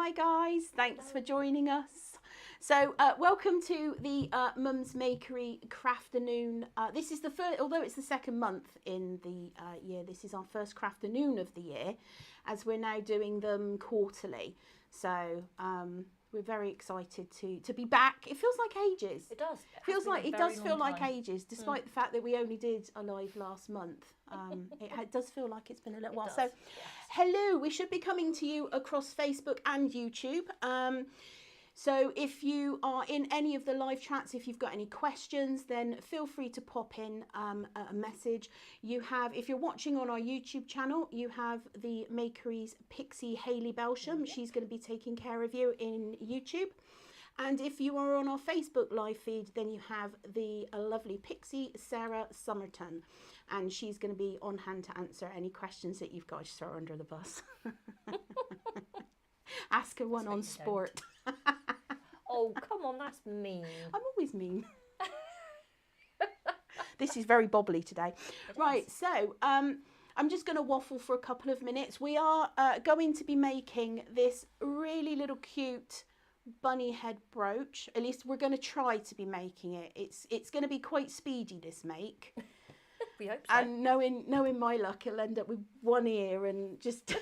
Hi guys, thanks for joining us. So welcome to the Mum's Makery Crafternoon. This is the first, although it's the second month in the year, this is our first Crafternoon of the year, as we're now doing them quarterly. So we're very excited to be back. It feels like ages. It does. It does feel like ages, despite the fact that we only did a live last month. It does feel like it's been a little while. So, hello, we should be coming to you across Facebook and YouTube. So if you are in any of the live chats, if you've got any questions, then feel free to pop in a message. You have, if you're watching on our YouTube channel, you have the Makery's Pixie Hayley Belsham. She's going to be taking care of you in YouTube. And if you are on our Facebook live feed, then you have the lovely Pixie Sarah Somerton. And she's going to be on hand to answer any questions that you've got. Just throw her under the bus. Ask her one on sport. Oh, come on, that's mean. I'm always mean. This is very bobbly today. Right, so I'm just going to waffle for a couple of minutes. We are going to be making this really little cute bunny head brooch. At least we're going to try to be making it. It's going to be quite speedy, this make. We hope so. And knowing my luck, it'll end up with one ear and just...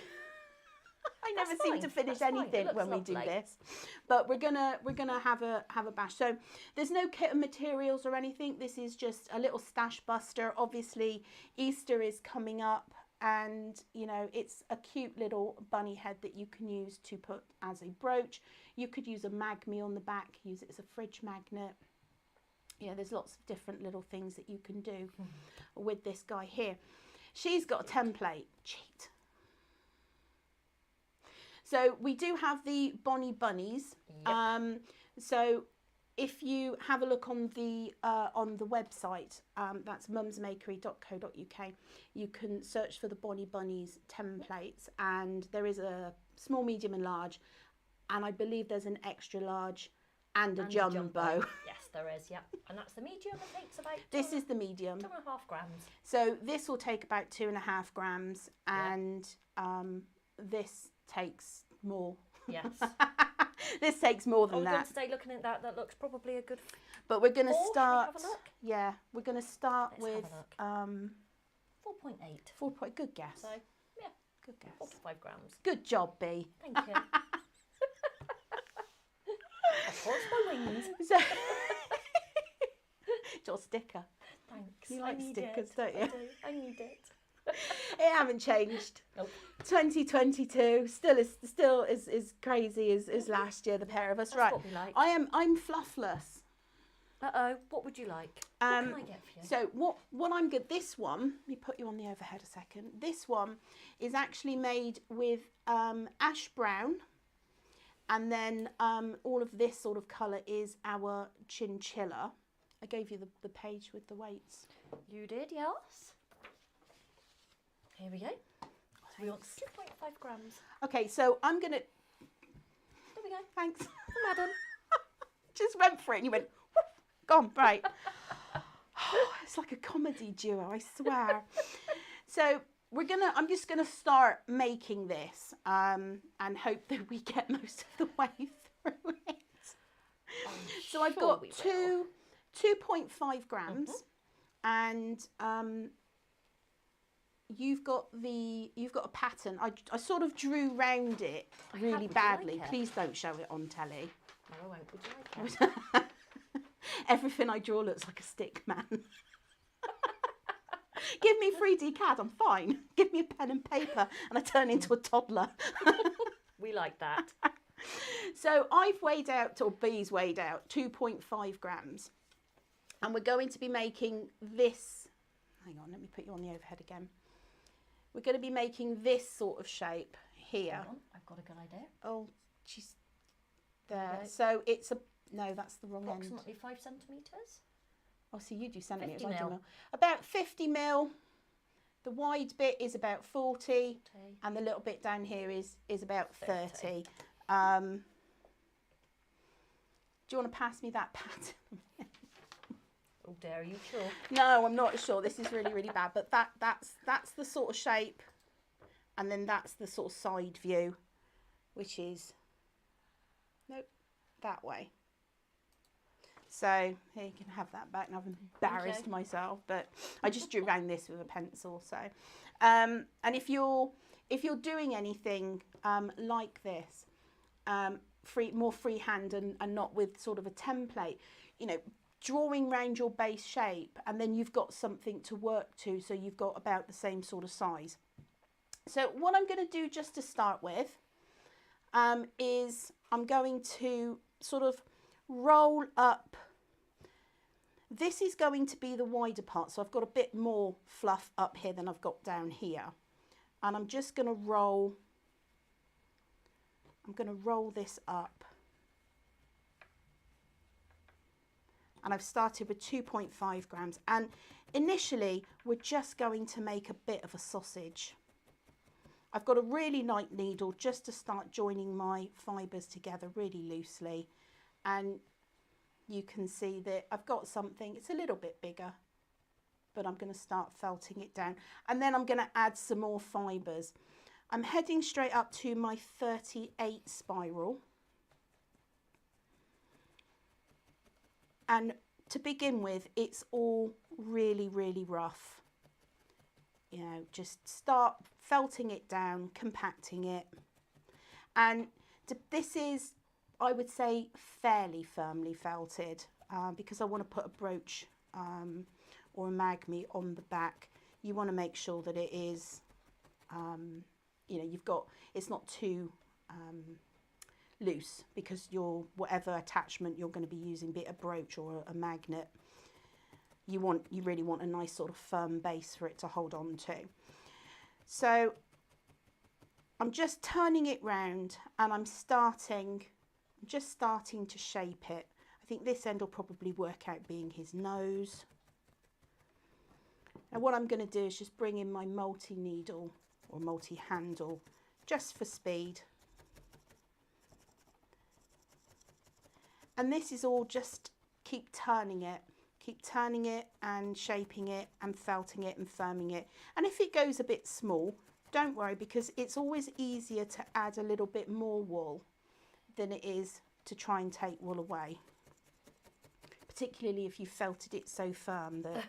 I never seem to finish anything when we do this, but we're gonna have a bash. So there's no kit of materials or anything. This is just a little stash buster. Obviously Easter is coming up, and you know, it's a cute little bunny head that you can use to put as a brooch. You could use a magme on the back, use it as a fridge magnet. You know, there's lots of different little things that you can do with this guy here. She's got a template. Cheat. So we do have the Bonnie Bunnies. Yep. So if you have a look on the website, that's mumsmakery.co.uk, you can search for the Bonnie Bunnies templates, and there is a small, medium and large, and I believe there's an extra large and a jumbo. Yes, there is, yeah. And that's the medium. It takes about this is the medium. 2.5 grams. So this will take about 2.5 grams, and this takes more. Yes. This takes more than that. Going to stay looking at that. That looks probably a good. But we're going to start. Have a look? Yeah, we're going to start with 4.8. 4 point. Good guess. So yeah, good guess. 4 to 5 grams. Good job, B. Thank you. Of course, my wings. So, your sticker. Thanks. You like stickers, don't you? I do. I need it. It haven't changed. Nope. 2022 still as crazy as last year. The pair of us, That's right? What we like. I'm fluffless. What would you like? What can I get for you? So what I'm good. This one, let me put you on the overhead a second. This one is actually made with Ash Brown, and then all of this sort of colour is our Chinchilla. I gave you the page with the weights. You did, yes. Here we go. So we want 2.5 grams. Okay, so I'm gonna. There we go. Thanks, madam. Just went for it, and you went. Whoop, gone right. It's like a comedy duo, I swear. So I'm just gonna start making this, and hope that we get most of the way through it. So I've got 2.5 grams, and you've got a pattern. I sort of drew round it really badly. Like Please don't show it on telly. No, I won't. Would you like it? Everything I draw looks like a stick man. Give me 3D CAD, I'm fine. Give me a pen and paper and I turn into a toddler. We like that. So I've weighed out, or B's weighed out, 2.5 grams. And we're going to be making this. Hang on, let me put you on the overhead again. We're going to be making this sort of shape here. Hold on, I've got a good idea. Oh, she's there. So it's no, that's the wrong end. Approximately 5 centimetres. Oh, see, you do centimetres. 50 I do mil. mil. About 50 mil. The wide bit is about 40, and the little bit down here is about 30. Do you want to pass me that pattern? Oh dear, are you sure? No, I'm not sure. This is really, really bad. But that's the sort of shape, and then that's the sort of side view, which is that way. So here you can have that back, and I've embarrassed myself, but I just drew around this with a pencil. So, and if you're doing anything like this, more freehand and not with sort of a template, you know, drawing around your base shape, and then you've got something to work to, so you've got about the same sort of size. So what I'm going to do just to start with is I'm going to sort of roll up. This is going to be the wider part, so I've got a bit more fluff up here than I've got down here, and I'm just going to roll this up, and I've started with 2.5 grams, and initially we're just going to make a bit of a sausage. I've got a really light needle just to start joining my fibres together really loosely, and you can see that I've got something, it's a little bit bigger, but I'm going to start felting it down, and then I'm going to add some more fibres. I'm heading straight up to my 38 spiral, and to begin with, it's all really, really rough. You know, just start felting it down, compacting it, and this is, I would say, fairly firmly felted because I want to put a brooch or a Makery on the back. You want to make sure that it is, you know, it's not too loose, because whatever attachment you're going to be using, be it a brooch or a magnet, you really want a nice sort of firm base for it to hold on to. So I'm just turning it round, and I'm just starting to shape it. I think this end will probably work out being his nose. And what I'm going to do is just bring in my multi-needle or multi-handle just for speed. And this is all just keep turning it and shaping it and felting it and firming it. And if it goes a bit small, don't worry, because it's always easier to add a little bit more wool than it is to try and take wool away, particularly if you felted it so firm that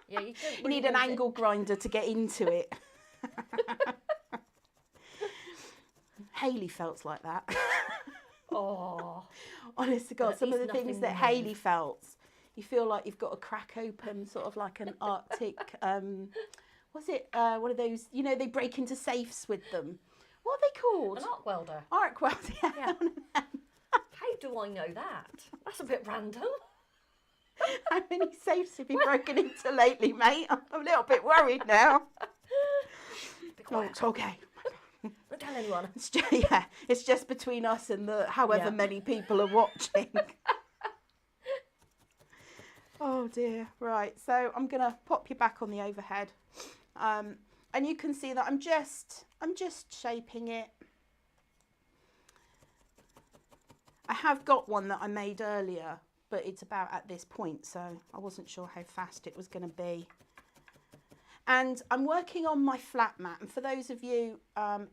yeah, you you need an angle grinder to get into it. Hayley felts like that. Oh, honest to God, but some of the things that Hayley moved. felts, you feel like you've got to crack open sort of like an Arctic, was it one of those, you know, they break into safes with them. What are they called? An arc welder. Arc welder, yeah. Yeah. How do I know that? That's a bit random. How many safes have you broken into lately, mate? I'm a little bit worried now. Be quiet. Oh, okay. Don't tell anyone. It's just between us and the however many people are watching. Oh dear. Right, so I'm gonna pop you back on the overhead, and you can see that I'm just shaping it. I have got one that I made earlier, but it's about at this point, so I wasn't sure how fast it was going to be. And I'm working on my flat mat, and for those of you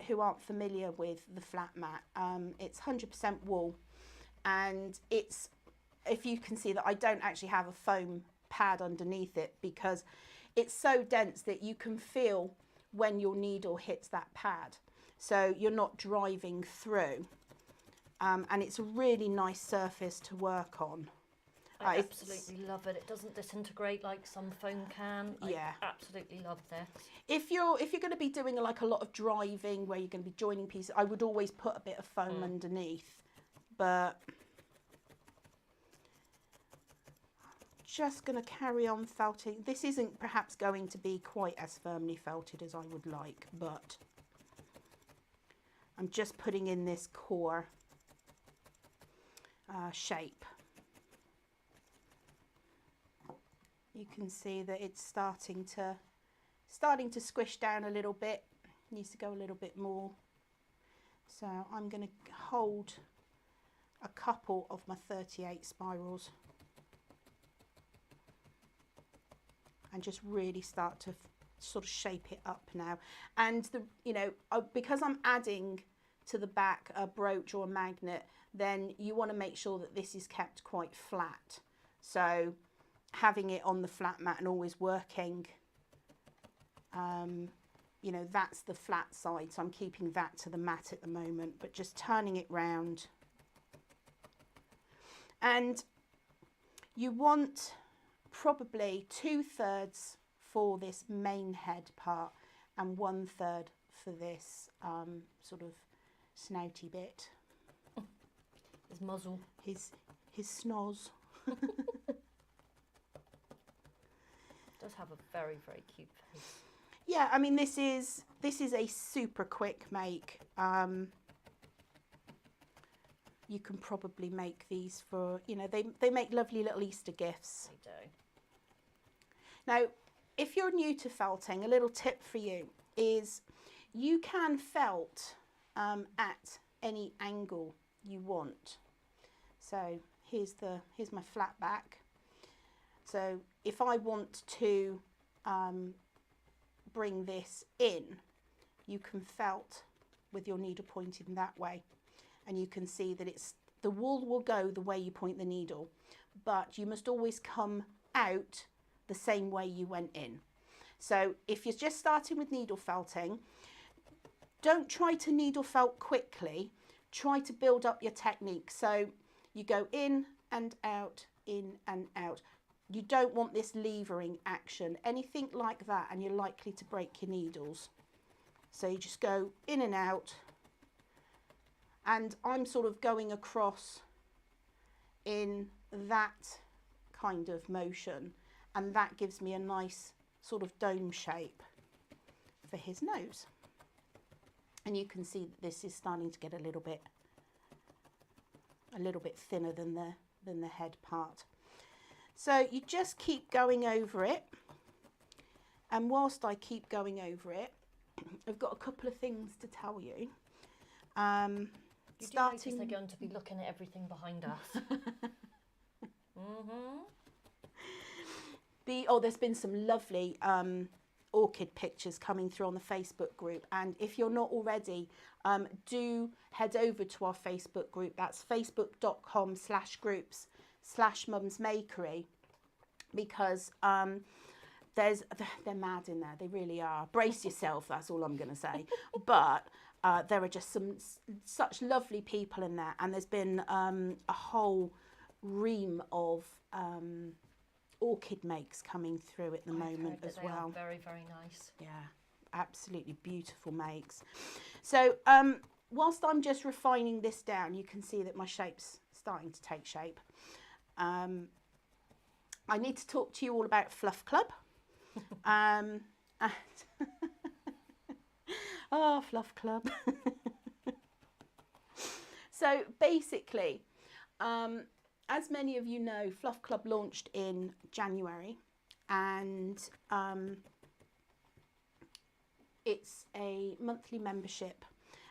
who aren't familiar with the flat mat, it's 100% wool, and it's, if you can see that I don't actually have a foam pad underneath it, because it's so dense that you can feel when your needle hits that pad, so you're not driving through, and it's a really nice surface to work on. I absolutely love it. It doesn't disintegrate like some foam can. Yeah. I absolutely love this. If you're going to be doing like a lot of driving where you're going to be joining pieces, I would always put a bit of foam underneath. But just going to carry on felting. This isn't perhaps going to be quite as firmly felted as I would like, but I'm just putting in this core shape. You can see that it's starting to squish down a little bit. It needs to go a little bit more. So I'm going to hold a couple of my 38 spirals and just really start to sort of shape it up now. And you know, because I'm adding to the back a brooch or a magnet, then you want to make sure that this is kept quite flat. So having it on the flat mat and always working, you know, that's the flat side. So I'm keeping that to the mat at the moment, but just turning it round. And you want probably 2/3 for this main head part and 1/3 for this sort of snouty bit. His muzzle. His snoz. Does have a very, very cute face. Yeah, I mean this is a super quick make. You can probably make these for, you know, they make lovely little Easter gifts. They do. Now, if you're new to felting, a little tip for you is you can felt at any angle you want. So here's my flat back. So if I want to bring this in, you can felt with your needle pointing that way, and you can see that the wool will go the way you point the needle, but you must always come out the same way you went in. So if you're just starting with needle felting, don't try to needle felt quickly, try to build up your technique. So you go in and out, in and out. You don't want this levering action, anything like that, and you're likely to break your needles. So you just go in and out, and I'm sort of going across in that kind of motion, and that gives me a nice sort of dome shape for his nose. And you can see that this is starting to get a little bit thinner than the head part. So you just keep going over it, and whilst I keep going over it, I've got a couple of things to tell you. You do notice they're going to be looking at everything behind us. There's been some lovely orchid pictures coming through on the Facebook group, and if you're not already, do head over to our Facebook group. That's facebook.com/groups/mumsmakery, because they're mad in there. They really are. Brace yourself, that's all I'm going to say. But there are just such lovely people in there, and there's been a whole ream of orchid makes coming through at the moment as well. They are very, very nice. Yeah, absolutely beautiful makes. So whilst I'm just refining this down, you can see that my shape's starting to take shape. I need to talk to you all about Fluff Club. Oh, Fluff Club. So basically, as many of you know, Fluff Club launched in January, and it's a monthly membership,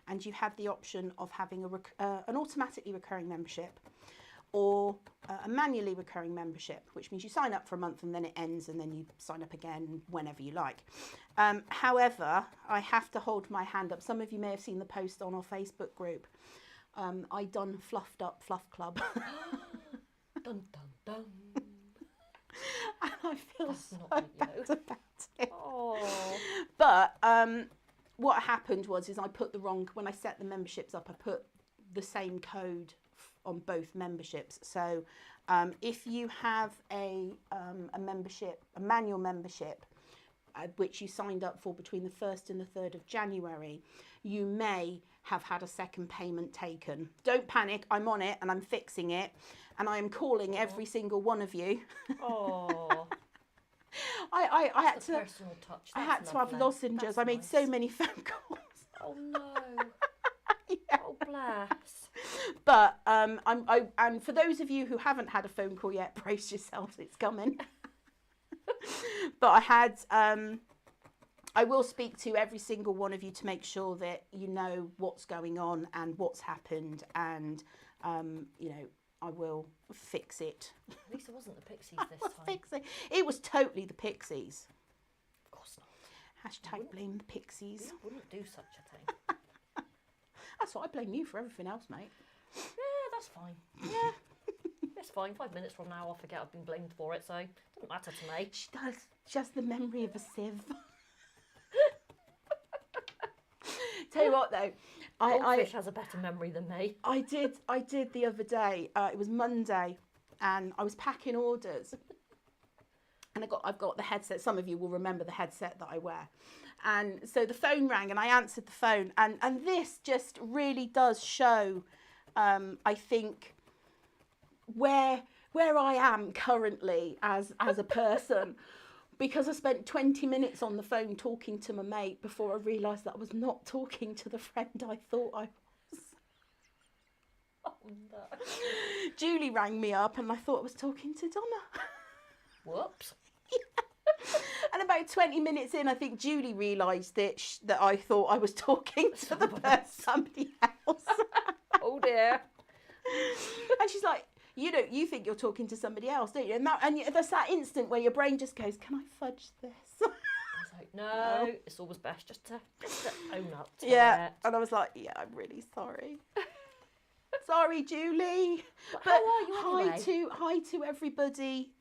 and you have the option of having an automatically recurring membership or a manually recurring membership, which means you sign up for a month and then it ends, and then you sign up again whenever you like. However, I have to hold my hand up. Some of you may have seen the post on our Facebook group. I done fluffed up Fluff Club. Dun, dun, dun. And I feel That's so not bad about it. Oh. But what happened was I put when I set the memberships up, I put the same code on both memberships. So if you have a membership, a manual membership, which you signed up for between the 1st and the 3rd of January, you may have had a second payment taken. Don't panic, I'm on it and I'm fixing it, and I am calling every single one of you. Oh. I had to personal touch. I had to have lozenges. That's I made nice. so many phone calls. Oh no. Yeah. Oh bless. But and for those of you who haven't had a phone call yet, brace yourselves, it's coming. But I had I will speak to every single one of you to make sure that you know what's going on and what's happened, and you know, I will fix it. At least it wasn't the pixies this time. It was totally the pixies. Of course not. Hashtag blame the pixies. You wouldn't do such a thing. That's So I blame you for everything else, mate. Yeah, that's fine. Yeah, it's fine. 5 minutes from now, I'll forget I've been blamed for it, so it doesn't matter to me. She does. Just the memory of a sieve. Tell you what, though. Goldfish has a better memory than me. I did the other day. It was Monday, and I was packing orders. And I've got the headset. Some of you will remember the headset that I wear. And so the phone rang and I answered the phone. And this just really does show, I think, where I am currently as a person. Because I spent 20 minutes on the phone talking to my mate before I realised that I was not talking to the friend I thought I was. Oh, no. Julie rang me up and I thought I was talking to Donna. Whoops. And about 20 minutes in, I think Julie realised that I thought I was talking to somebody else. Oh dear. And she's like, you think you're talking to somebody else, don't you? And there's that instant where your brain just goes, can I fudge this? I was like, no, it's always best just to own up to Yeah. it. And I was like, yeah, I'm really sorry. Sorry, Julie. But how are you anyway? Hi to everybody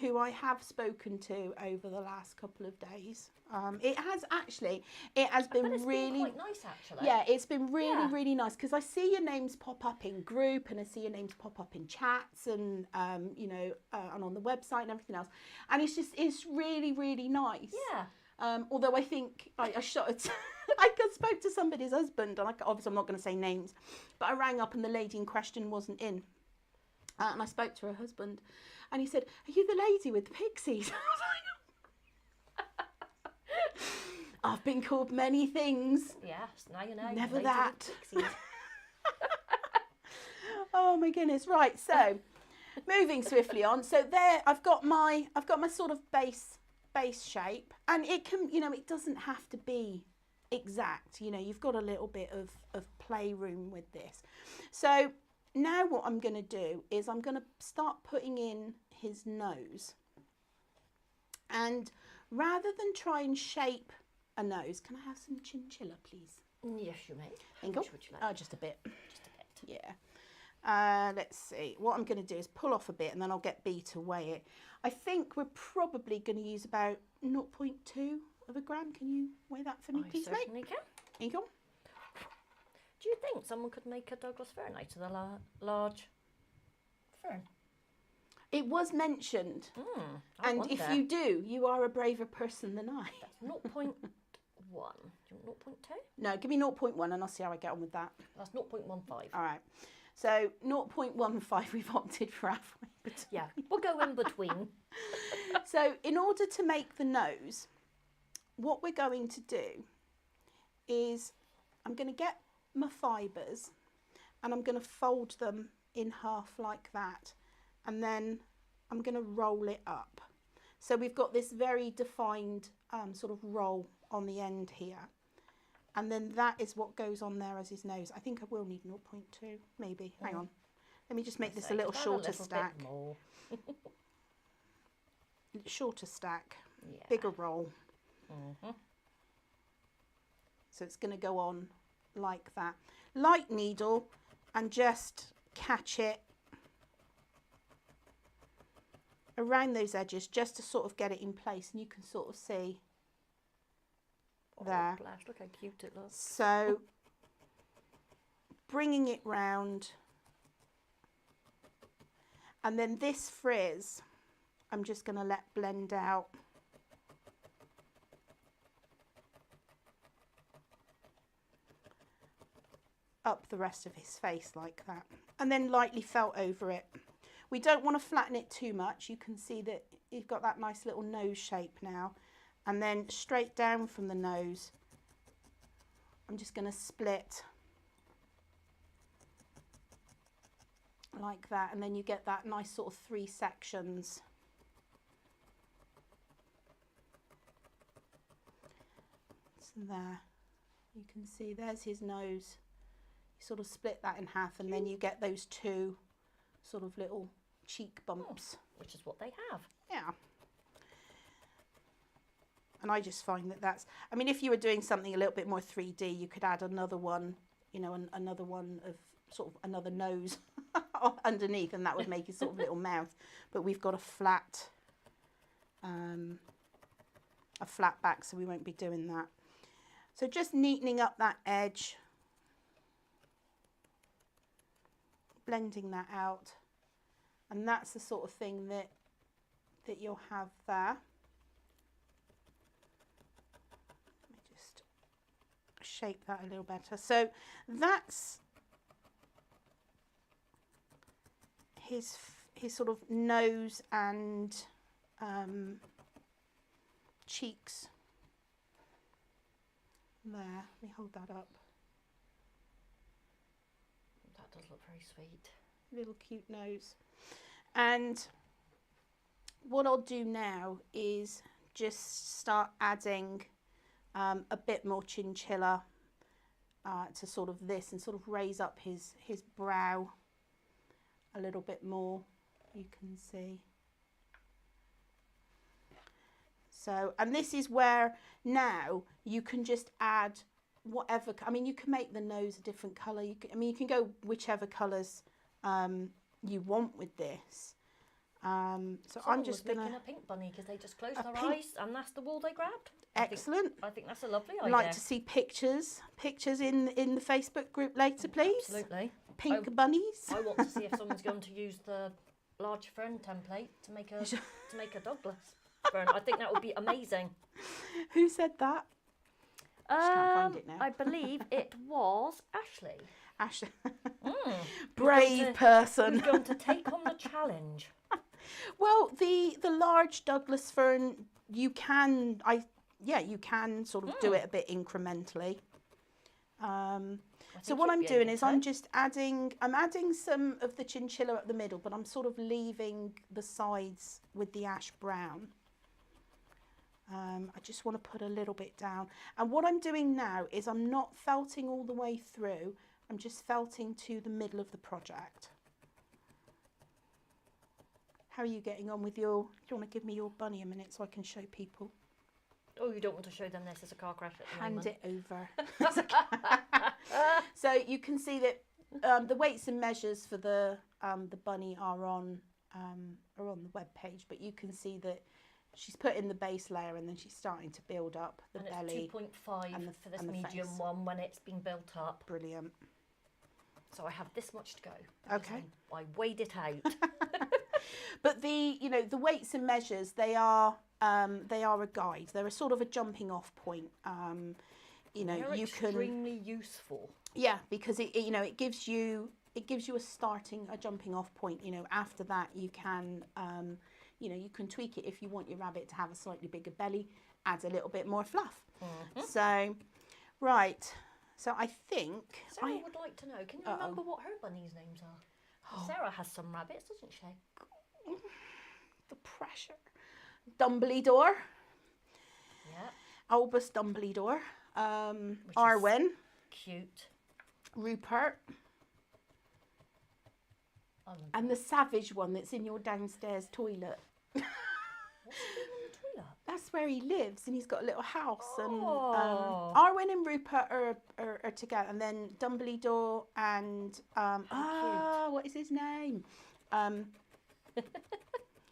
who I have spoken to over the last couple of days. It has been really quite nice actually. Yeah, it's been really nice because I see your names pop up in group and I see your names pop up in chats and and on the website and everything else, and it's really nice. Yeah. Although I think I shot I spoke to somebody's husband, and obviously I'm not going to say names, but I rang up and the lady in question wasn't in. And I spoke to her husband, and he said, "Are you the lady with the pixies?" I was like, I've been called many things. Yes, now you know. Never lady that. with pixies. Oh my goodness! Right, so moving swiftly on. So there, I've got my sort of base shape, and it can, it doesn't have to be exact. You've got a little bit of playroom with this. So now what I'm going to do is I'm going to start putting in his nose, and rather than try and shape a nose, can I have some chinchilla, please? Yes, you may. Thank you. Which would you like? Just a bit. Just a bit. Yeah. Let's see. What I'm going to do is pull off a bit, and then I'll get B to weigh it. I think we're probably going to use about 0.2 of a gram. Can you weigh that for me, please, mate? I certainly can. There you go. Do you think someone could make a Douglas fern out of the large fern? It was mentioned, I and wonder. if you do, you are a braver person than I. That's 0.1. Do you want 0.2? No, give me 0.1 and I'll see how I get on with that. That's 0.15. All right. So 0.15 we've opted for halfway between. Yeah, we'll go in between. So in order to make the nose, what we're going to do is I'm going to get my fibres and I'm going to fold them in half like that, and then I'm going to roll it up. So we've got this very defined sort of roll on the end here, and then that is what goes on there as his nose. I think I will need 0.2 maybe. Hang on, let me just make this a little shorter stack. Shorter stack, Yeah. bigger roll. So it's going to go on like that. Light needle and just catch it around those edges just to sort of get it in place, and you can sort of see there. Blast, look how cute it looks. So bringing it round, and then this frizz I'm just going to let blend out. Up the rest of his face like that, and then lightly felt over it. We don't want to flatten it too much. You can see that you've got that nice little nose shape now, and then straight down from the nose I'm just going to split like that, and then you get that nice sort of 3 sections. So there, you can see there's his nose. You sort of split that in half, and then you get those 2 sort of little cheek bumps. Which is what they have. Yeah. And I just find that that's, I mean, if you were doing something a little bit more 3D, you could add another one you know, another one of sort of another nose underneath, and that would make his sort of little mouth. But we've got a flat back, so we won't be doing that. So just neatening up that edge, blending that out, and that's the sort of thing that you'll have there. Let me just shape that a little better. So that's his sort of nose and cheeks. There, let me hold that up. That does look very sweet. Little cute nose. And what I'll do now is just start adding a bit more chinchilla to sort of this, and sort of raise up his brow a little bit more, you can see. So, and this is where now you can just add whatever, I mean, you can make the nose a different colour. You can go whichever colours you want with this. So I'm just going to making a pink bunny because they just closed their eyes and that's the wall they grabbed. Excellent. I think that's a lovely I'd idea. like to see pictures in the Facebook group later, please. Absolutely. Pink bunnies. I want to see if someone's going to use the large fern template to make a Douglas fern. I think that would be amazing. Who said that? Can't find it now. I believe it was Ashley. Ashley. Brave person. Who's going to take on the challenge? Well, the large Douglas fern, you can sort of do it a bit incrementally. So what I'm doing is I'm adding some of the chinchilla at the middle, but I'm sort of leaving the sides with the ash brown. I just want to put a little bit down. And what I'm doing now is I'm not felting all the way through. I'm just felting to the middle of the project. How are you getting on with your, do you want to give me your bunny a minute so I can show people? Oh, you don't want to show them this as a car crash at the moment. Hand it over. So you can see that the weights and measures for the bunny are on the web page, but you can see that she's put in the base layer and then she's starting to build up the belly. It's 2.5 for this medium face. one when it's been built up. Brilliant. So I have this much to go. Okay. I weighed it out. But the weights and measures, they are a guide. They're a sort of a jumping off point. They're extremely useful. Yeah, because it gives you a jumping off point. After that you can you can tweak it if you want your rabbit to have a slightly bigger belly, add a little bit more fluff. So, right. So I think Sarah would like to know. Can you remember what her bunnies' names are? Oh. Sarah has some rabbits, doesn't she? The pressure. Dumbledore. Yeah. Albus Dumbledore. Arwen. Cute. Rupert. And the savage one that's in your downstairs toilet. What's he doing in the toilet? That's where he lives, and he's got a little house. And Arwen and Rupert are together, and then Dumbledore and what is his name?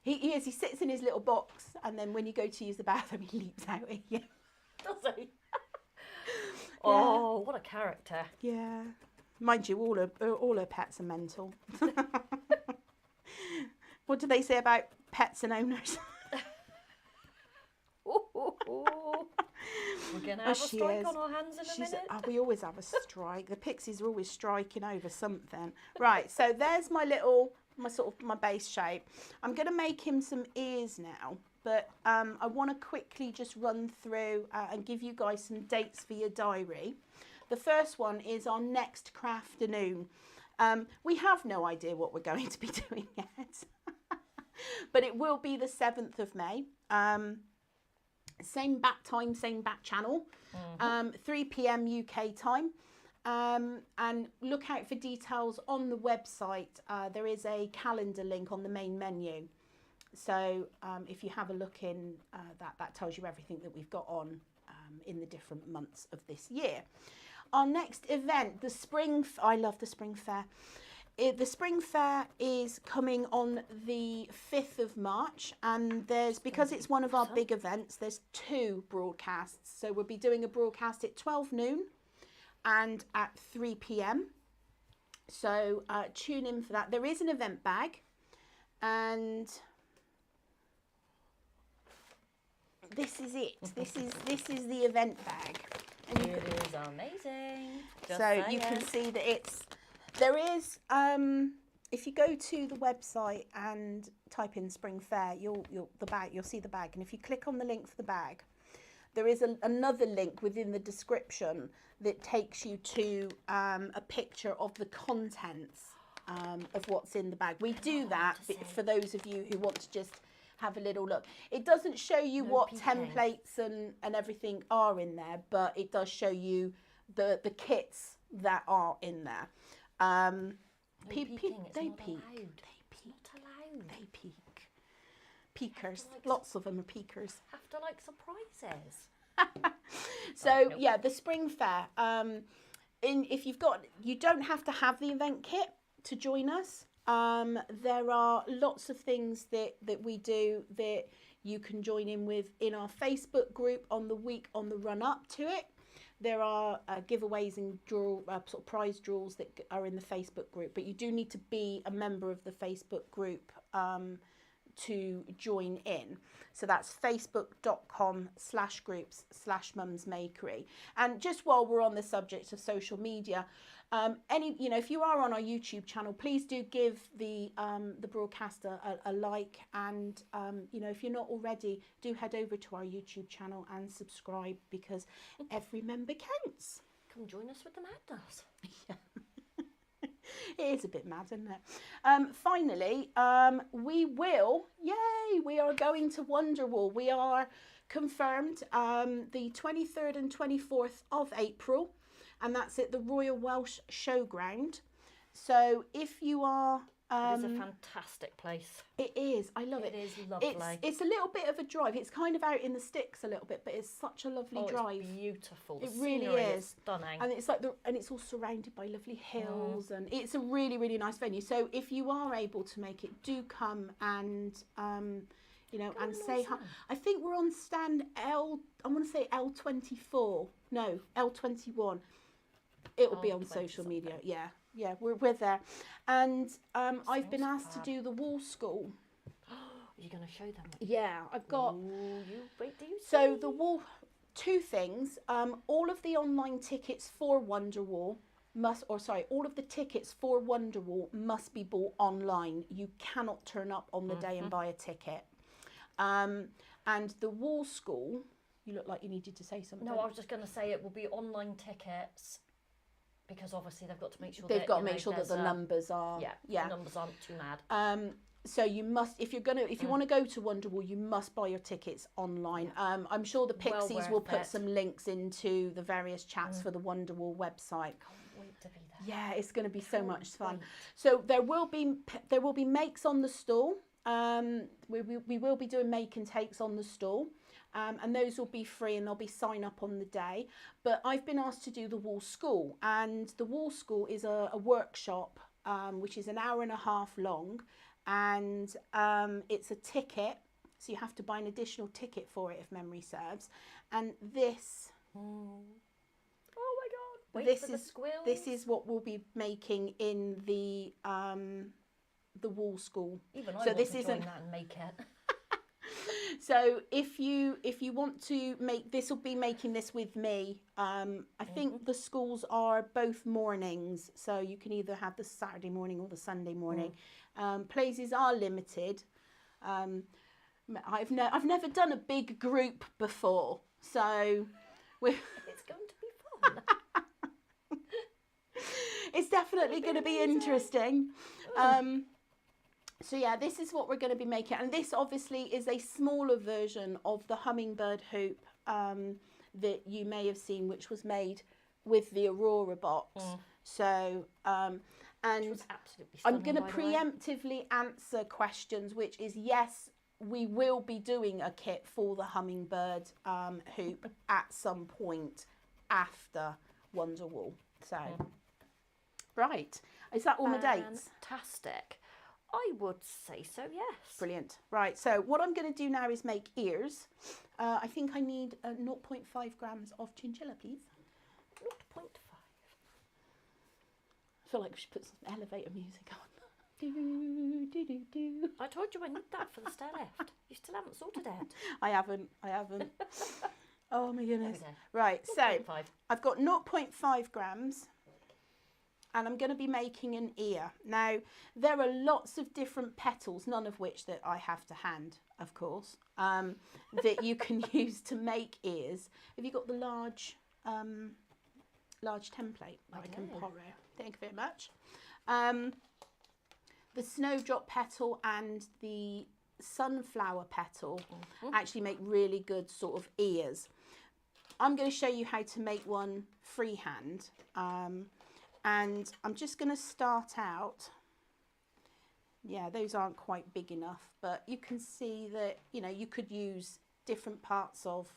He sits in his little box, and then when you go to use the bathroom, he leaps out at you. Does he? Oh, what a character! Yeah, mind you, all her pets are mental. What do they say about pets and owners? We're going to have a strike on our hands in a minute. We always have a strike. The pixies are always striking over something. Right, so there's my base shape. I'm going to make him some ears now, but I want to quickly just run through and give you guys some dates for your diary. The first one is our next Crafternoon. We have no idea what we're going to be doing yet, but it will be the 7th of May. Same bat time, same bat channel, 3 p.m. UK time. And look out for details on the website. There is a calendar link on the main menu. So if you have a look in, that tells you everything that we've got on in the different months of this year. our next event, the spring, I love the spring fair. The spring fair is coming on the 5th of March, and because it's one of our big events, there's 2 broadcasts. So we'll be doing a broadcast at 12 noon and at 3 p.m. So tune in for that. There is an event bag, and this is it. This is the event bag. And it is amazing. So you can see that there is, if you go to the website and type in Spring Fair, you'll see the bag. And if you click on the link for the bag, there is another link within the description that takes you to a picture of the contents of what's in the bag. We do that for those of you who want to just have a little look. It doesn't show you what templates and everything are in there, but it does show you the kits that are in there. They peek. Peekers. Lots of them are peekers. Have to like surprises. So yeah, the spring fair. If you don't have to have the event kit to join us. There are lots of things that we do that you can join in with in our Facebook group on the run up to it. There are giveaways and sort of prize draws that are in the Facebook group, but you do need to be a member of the Facebook group to join in. So that's facebook.com/groups/mumsmakery. And just while we're on the subject of social media, if you are on our YouTube channel, please do give the broadcast a like, and if you're not already, do head over to our YouTube channel and subscribe, because every member counts. Come join us with the madness. Yeah. It is a bit mad, isn't it? Finally, we are going to Wonderwall. We are confirmed the 23rd and 24th of April, and that's at the Royal Welsh Showground. So if you are... it is a fantastic place. It is. I love it. It is lovely. It's a little bit of a drive. It's kind of out in the sticks a little bit, but it's such a lovely drive. It's beautiful. It really is stunning. And it's it's all surrounded by lovely hills, and it's a really, really nice venue. So if you are able to make it, do come and and say hi. I think we're on stand L24. No, L21. It will be on social media. Yeah. Yeah, we're there. And I've been asked to do the wall school. Are you going to show them? Yeah, I've got... Wait, do you see? So the wall... 2 things. All of the online tickets for Wonderwall all of the tickets for Wonderwall must be bought online. You cannot turn up on the day and buy a ticket. And the wall school... You look like you needed to say something. No, I was just going to say it will be online tickets... Because obviously they've got to make sure that the numbers are the numbers aren't too mad. So you must, if you want to go to Wonderwall, you must buy your tickets online. I'm sure the Pixies will put some links into the various chats for the Wonderwall website. Can't wait to be there. Yeah, it's going to be so much fun. So there will be makes on the stall. We will be doing make and takes on the stall. And those will be free, and there'll be sign up on the day. But I've been asked to do the wall school, and the wall school is a workshop which is an hour and a half long, and it's a ticket, so you have to buy an additional ticket for it if memory serves. And this, oh my god! This is what we'll be making in the wall school. Even I want to join that and make it. So if you want to make this, will be making this with me. I think the schools are both mornings, so you can either have the Saturday morning or the Sunday morning. Places are limited. I've never done a big group before, so it's going to be fun. It's definitely going to be interesting. So yeah, this is what we're going to be making, and this obviously is a smaller version of the hummingbird hoop that you may have seen, which was made with the Aurora box. So and I'm going to preemptively answer questions, which is yes, we will be doing a kit for the hummingbird hoop at some point after Wonder Wool. So, right, is that all my dates? Fantastic. I would say so, yes. Brilliant. Right, so what I'm going to do now is make ears. I think I need 0.5 grams of chinchilla, please. 0.5. I feel like we should put some elevator music on. Do, do, do, do. I told you I need that for the stair lift. You still haven't sorted it. I haven't. Oh my goodness. There Right, so 0.5. I've got 0.5 grams and I'm going to be making an ear. Now, there are lots of different petals, none of which that I have to hand, of course, that you can use to make ears. Have you got the large template that I can borrow? Thank you very much. The snowdrop petal and the sunflower petal actually make really good sort of ears. I'm going to show you how to make one freehand, and I'm just going to start out. Yeah, those aren't quite big enough, but you can see that, you know, you could use different parts of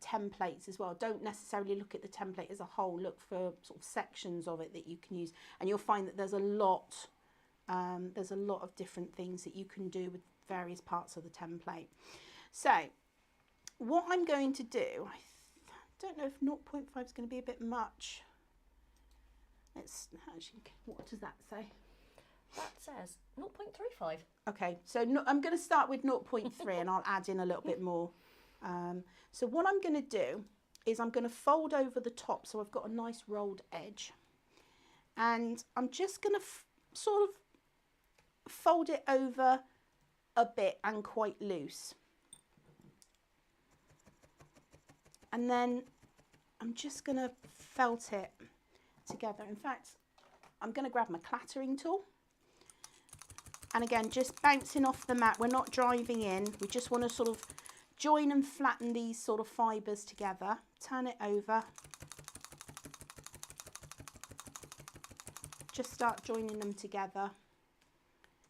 templates as well. Don't necessarily look at the template as a whole, look for sort of sections of it that you can use, and you'll find that there's a lot of different things that you can do with various parts of the template. So what I'm going to do, I don't know if 0.5 is going to be a bit much. Let's actually, what does that say? That says 0.35. Okay, so I'm going to start with 0.3 and I'll add in a little bit more. So what I'm going to do is I'm going to fold over the top so I've got a nice rolled edge, and I'm just going to sort of fold it over a bit and quite loose, and then I'm just going to felt it together. In fact, I'm going to grab my clattering tool, and again, just bouncing off the mat. We're not driving in, we just want to sort of join and flatten these sort of fibres together. Turn it over. Just start joining them together,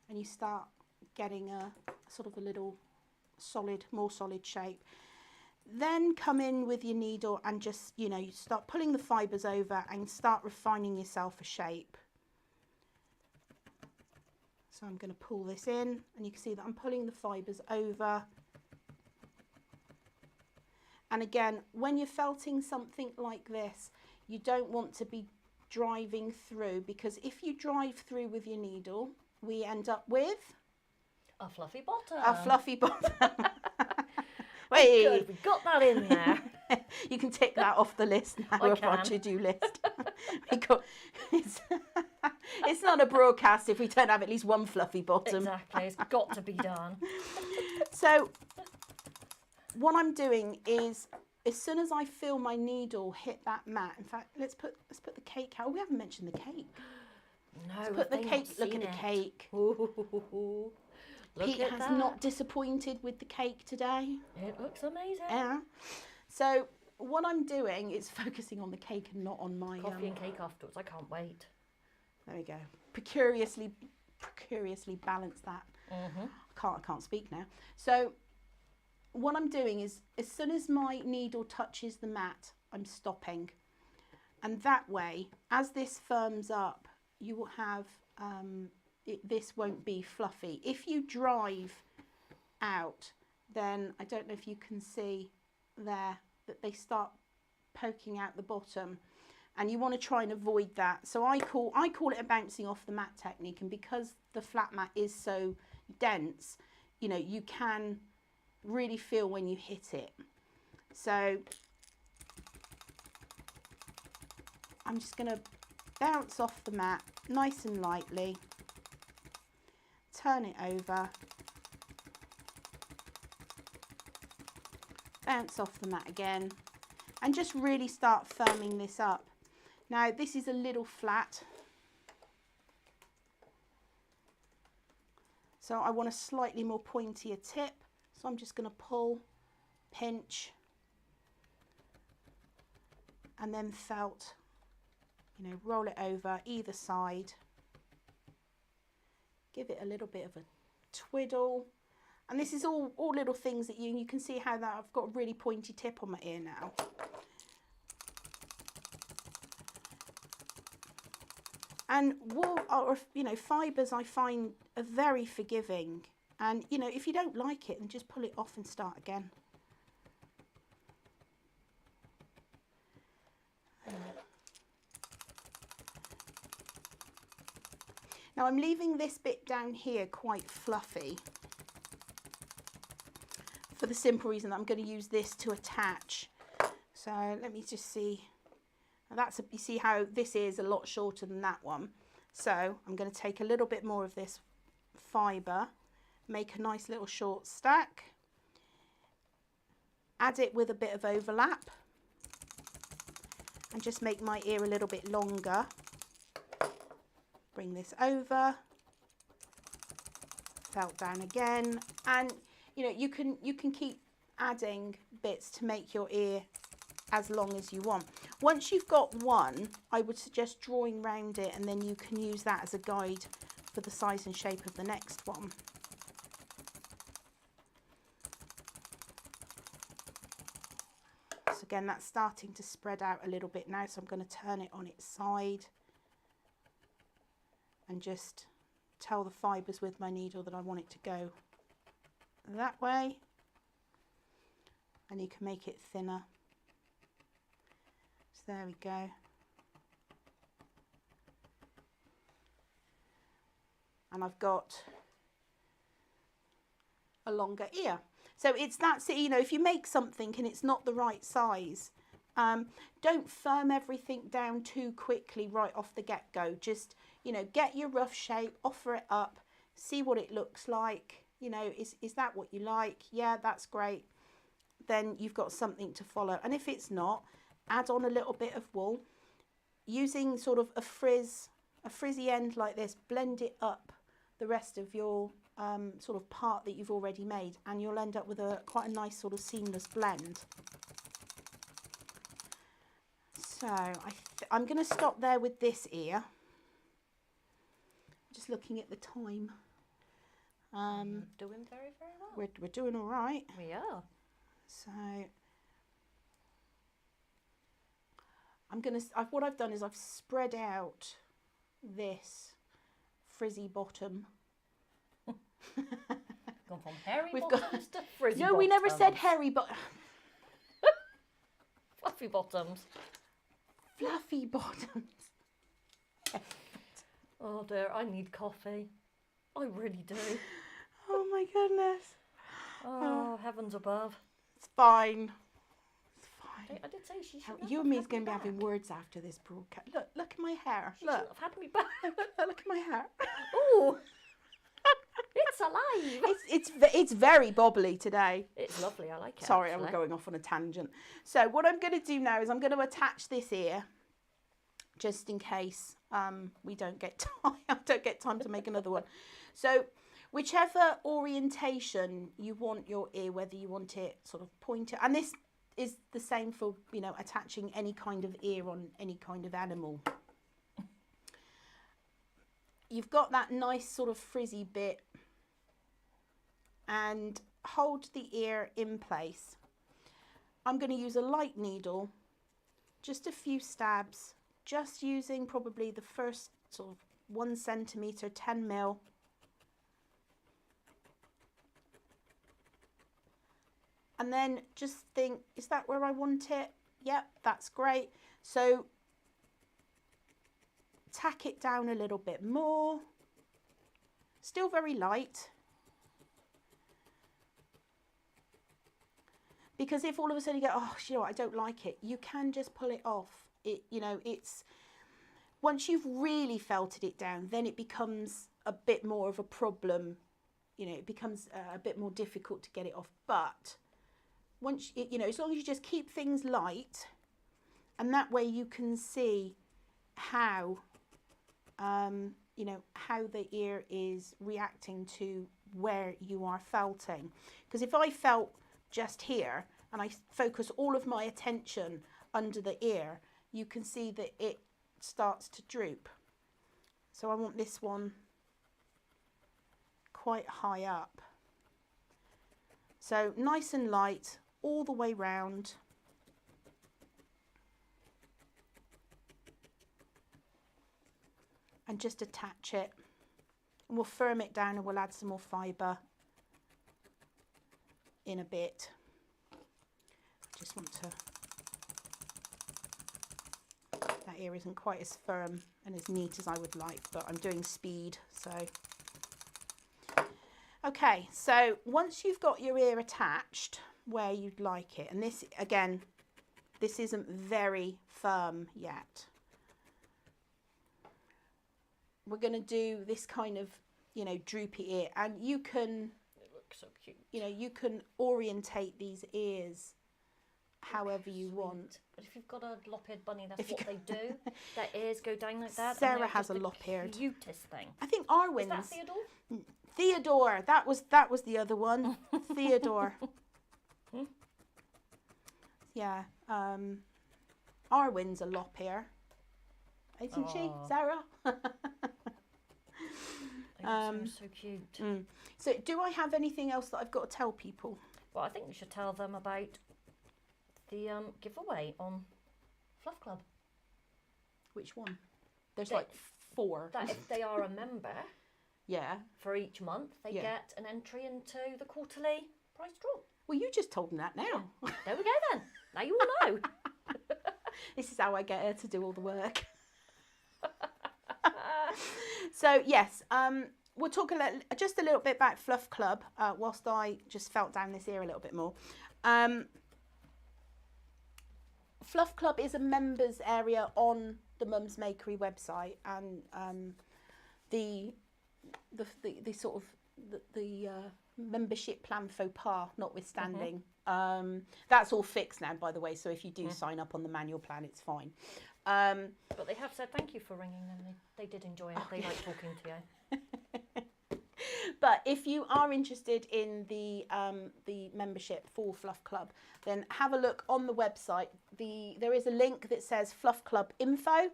and you start getting a sort of a little solid, more solid shape. Then come in with your needle and just, you know, you start pulling the fibres over and start refining yourself a shape. So I'm going to pull this in, and you can see that I'm pulling the fibres over. And again, when you're felting something like this, you don't want to be driving through, because if you drive through with your needle, we end up with a fluffy bottom. A fluffy bottom. Wait. Good, we got that in there. You can tick that off the list now of our to-do list. It's not a broadcast if we don't have at least one fluffy bottom. Exactly, it's got to be done. So what I'm doing is, as soon as I feel my needle hit that mat, in fact, let's put the cake out. Oh, we haven't mentioned the cake. No, let's put the cake. Look at the cake. Ooh, Pete has not disappointed with the cake today. It looks amazing. Yeah. So what I'm doing is focusing on the cake and not on my coffee and cake afterwards. I can't wait. There we go. Precariously balance that. Mm-hmm. I can't speak now. So what I'm doing is, as soon as my needle touches the mat, I'm stopping. And that way, as this firms up, you will have, this won't be fluffy. If you drive out, then I don't know if you can see there that they start poking out the bottom, and you want to try and avoid that. So I call it a bouncing off the mat technique, and because the flat mat is so dense, you know, you can really feel when you hit it. So I'm just going to bounce off the mat nice and lightly, turn it over, bounce off the mat again, and just really start firming this up. Now this is a little flat, so I want a slightly more pointier tip. So I'm just going to pull, pinch, and then felt, you know, roll it over either side, give it a little bit of a twiddle, And this is all little things that you can see how that I've got a really pointy tip on my ear now. And wool, or you know, fibres I find are very forgiving. And you know, if you don't like it, then just pull it off and start again. Now I'm leaving this bit down here quite fluffy for the simple reason that I'm going to use this to attach. So let me just see. That's you see how this is a lot shorter than that one. So I'm going to take a little bit more of this fibre, make a nice little short stack, add it with a bit of overlap, and just make my ear a little bit longer. Bring this over, felt down again, and you know, you can keep adding bits to make your ear as long as you want. Once you've got one, I would suggest drawing round it, and then you can use that as a guide for the size and shape of the next one. So again, that's starting to spread out a little bit now, so I'm going to turn it on its side and just tell the fibres with my needle that I want it to go that way, and you can make it thinner. So there we go. And I've got a longer ear. So it's that, you know, if you make something and it's not the right size, don't firm everything down too quickly right off the get-go. Just, you know, get your rough shape, offer it up, see what it looks like. You know, is that what you like? Yeah, that's great. Then you've got something to follow. And if it's not, add on a little bit of wool. Using sort of a frizzy end like this, blend it up the rest of your sort of part that you've already made, and you'll end up with quite a nice sort of seamless blend. So I'm going to stop there with this ear. Just looking at the time. Doing very, very well. We're doing all right. We are. So what I've done is I've spread out this frizzy bottom. Gone from hairy bottoms to frizzy No, bottoms. we never said hairy, but fluffy bottoms. Fluffy bottoms. Oh dear, I need coffee. I really do. Oh my goodness. Oh, heavens above. It's fine. It's fine. I did say she should. You and me's going to be having words after this broadcast. Look at my hair. She shouldn't have had me back. Look at my hair. Oh, it's alive. It's very bobbly today. It's lovely. I like it. Sorry, actually. I'm going off on a tangent. So what I'm going to do now is I'm going to attach this ear, just in case we don't get time. I don't get time to make another one. So whichever orientation you want your ear, whether you want it sort of pointed, and this is the same for, you know, attaching any kind of ear on any kind of animal. You've got that nice sort of frizzy bit, and hold the ear in place. I'm going to use a light needle, just a few stabs, just using probably the first sort of 1 centimetre, 10 mil. And then just think, is that where I want it? Yep, that's great. So tack it down a little bit more. Still very light. Because if all of a sudden you go, oh, you know what, I don't like it, you can just pull it off. It, you know, it's, once you've really felted it down, then it becomes a bit more of a problem. You know, it becomes a bit more difficult to get it off. But once, you know, as long as you just keep things light, and that way you can see how, you know, how the ear is reacting to where you are felting. Because if I felt just here and I focus all of my attention under the ear, you can see that it starts to droop. So I want this one quite high up. So nice and light all the way round. And just attach it. And we'll firm it down and we'll add some more fibre in a bit. Just want to, that ear isn't quite as firm and as neat as I would like, but I'm doing speed, so. Okay, so once you've got your ear attached where you'd like it, and this, again, this isn't very firm yet. We're going to do this kind of, you know, droopy ear, and you can, It looks so cute. you know, you can orientate these ears however you want. But if you've got a lop-eared bunny, that's If you what they do. Their ears go down like that. and Sarah they're has just a the lop-eared. Cutest thing. I think Is Arwen's. that Theodore? Theodore, that was the other one. Theodore. Yeah. Arwen's a lop ear, isn't she, Aw. Sarah? They are so cute. So do I have anything else that I've got to tell people? Well, I think we should tell them about the giveaway on Fluff Club. Which one? There's They- like 4. That if they are a member Yeah. for each month, they Yeah. get an entry into the quarterly prize draw. Well, you just told them that now. There we go then. Now you all know. This is how I get her to do all the work. So yes, we'll talk just a little bit about Fluff Club whilst I just felt down this ear a little bit more. Fluff Club is a members area on the Mums Makery website, and the sort of the membership plan faux pas notwithstanding, that's all fixed now, by the way. So if you do sign up on the manual plan, it's fine. But they have said thank you for ringing them. They did enjoy it. They like talking to you. But if you are interested in the membership for Fluff Club, then have a look on the website. There is a link that says Fluff Club info.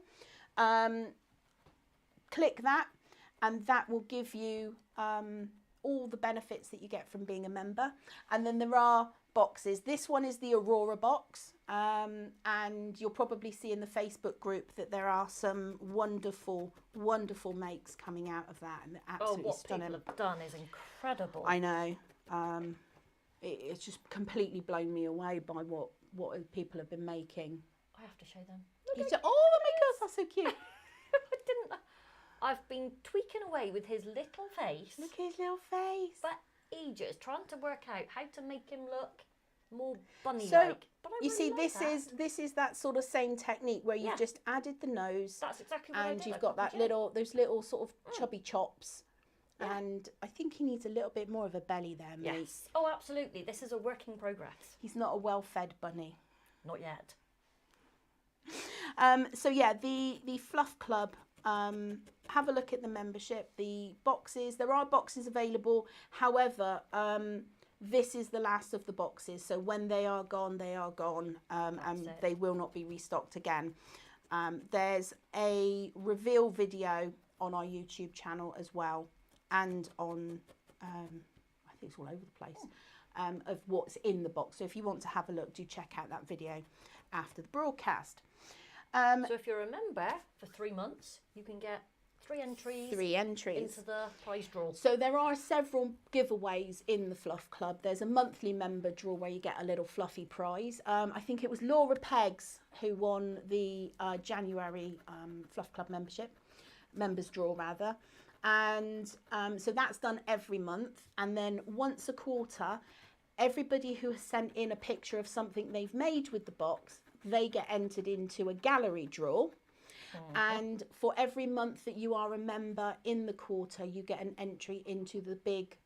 Click that, and that will give you all the benefits that you get from being a member. And then there are boxes. This one is the Aurora box, and you'll probably see in the Facebook group that there are some wonderful, wonderful makes coming out of that, and they're absolutely what stunning. people have done is incredible. I know. It's just completely blown me away by what people have been making. I have to show them. Oh my gosh, that's so cute. I didn't. I've been tweaking away with his little face Look at his little face. for ages, trying to work out how to make him look more bunny-like. So But I you really see, like that. this is that sort of same technique where you've Yeah. just added the nose, That's exactly what I and did. you've I got that copied you. those little sort of chubby chops. Yeah. And I think he needs a little bit more of a belly there, mate. Yes. Oh, absolutely. This is a work in progress. He's not a well-fed bunny. Not yet. So yeah, the Fluff Club, have a look at the membership, the boxes. There are boxes available. However, this is the last of the boxes. So when they are gone, they are gone, and it. they will not be restocked again. There's a reveal video on our YouTube channel as well, and on, I think it's all over the place, of what's in the box. So if you want to have a look, do check out that video after the broadcast. So if you're a member for 3 months, you can get 3 entries. 3 entries. Into the prize draw. So there are several giveaways in the Fluff Club. There's a monthly member draw where you get a little fluffy prize. I think it was Laura Peggs who won the January Fluff Club members draw rather. And so that's done every month. And then once a quarter, everybody who has sent in a picture of something they've made with the box, they get entered into a gallery draw. And for every month that you are a member in the quarter, you get an entry into the big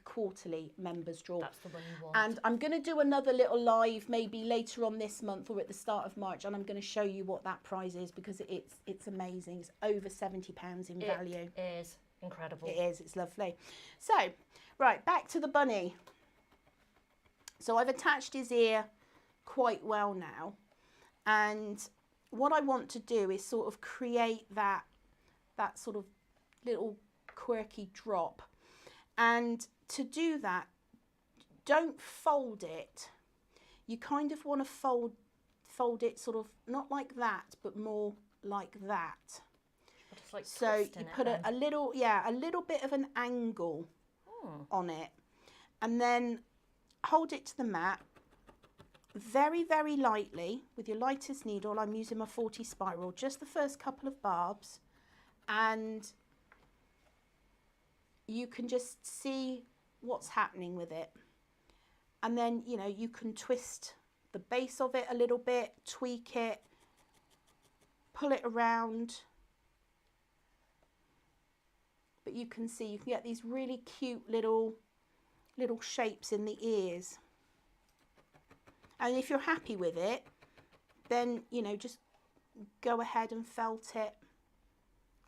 quarterly members draw. That's the one you want. And I'm going to do another little live maybe later on this month or at the start of March, and I'm going to show you what that prize is, because it's amazing. It's over £70 in value. It is incredible. It is. It's lovely. So, right, back to the bunny. So I've attached his ear quite well now, and what I want to do is sort of create that sort of little quirky drop. And to do that, don't fold it. You kind of want to fold it sort of not like that, but more like that. Like so you put a little bit of an angle on it, and then hold it to the mat very, very lightly with your lightest needle. I'm using my 40 spiral, just the first couple of barbs, and you can just see what's happening with it. And then, you know, you can twist the base of it a little bit, tweak it, pull it around. But you can see, you can get these really cute little shapes in the ears. And if you're happy with it, then, you know, just go ahead and felt it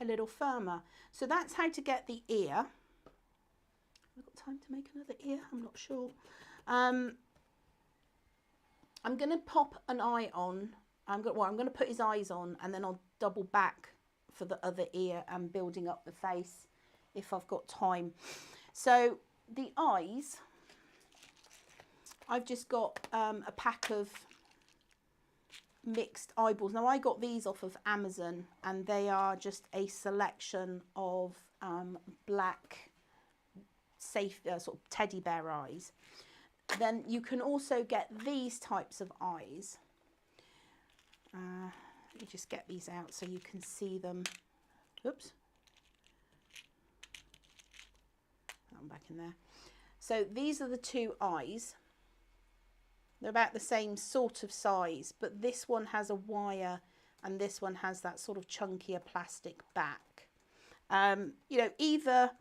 a little firmer. So that's how to get the ear. Have I got time to make another ear? I'm not sure. I'm going to pop an eye on. I'm going to put his eyes on, and then I'll double back for the other ear and building up the face if I've got time. So the eyes, I've just got a pack of mixed eyeballs. Now I got these off of Amazon, and they are just a selection of black safe sort of teddy bear eyes. Then you can also get these types of eyes. Let me just get these out so you can see them. Oops. I'm back in there. So these are the two eyes. They're about the same sort of size, but this one has a wire and this one has that sort of chunkier plastic back. You know, either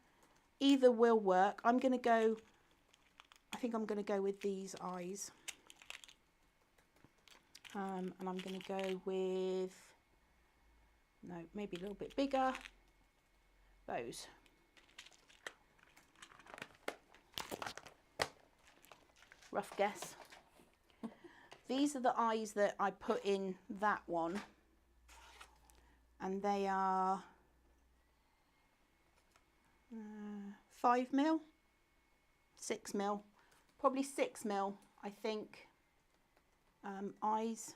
will work. I think I'm going to go with these eyes. And I'm going to go with, no, maybe a little bit bigger, those. Rough guess. These are the eyes that I put in that one, and they are 5 mil, 6 mil, probably 6 mil, I think, eyes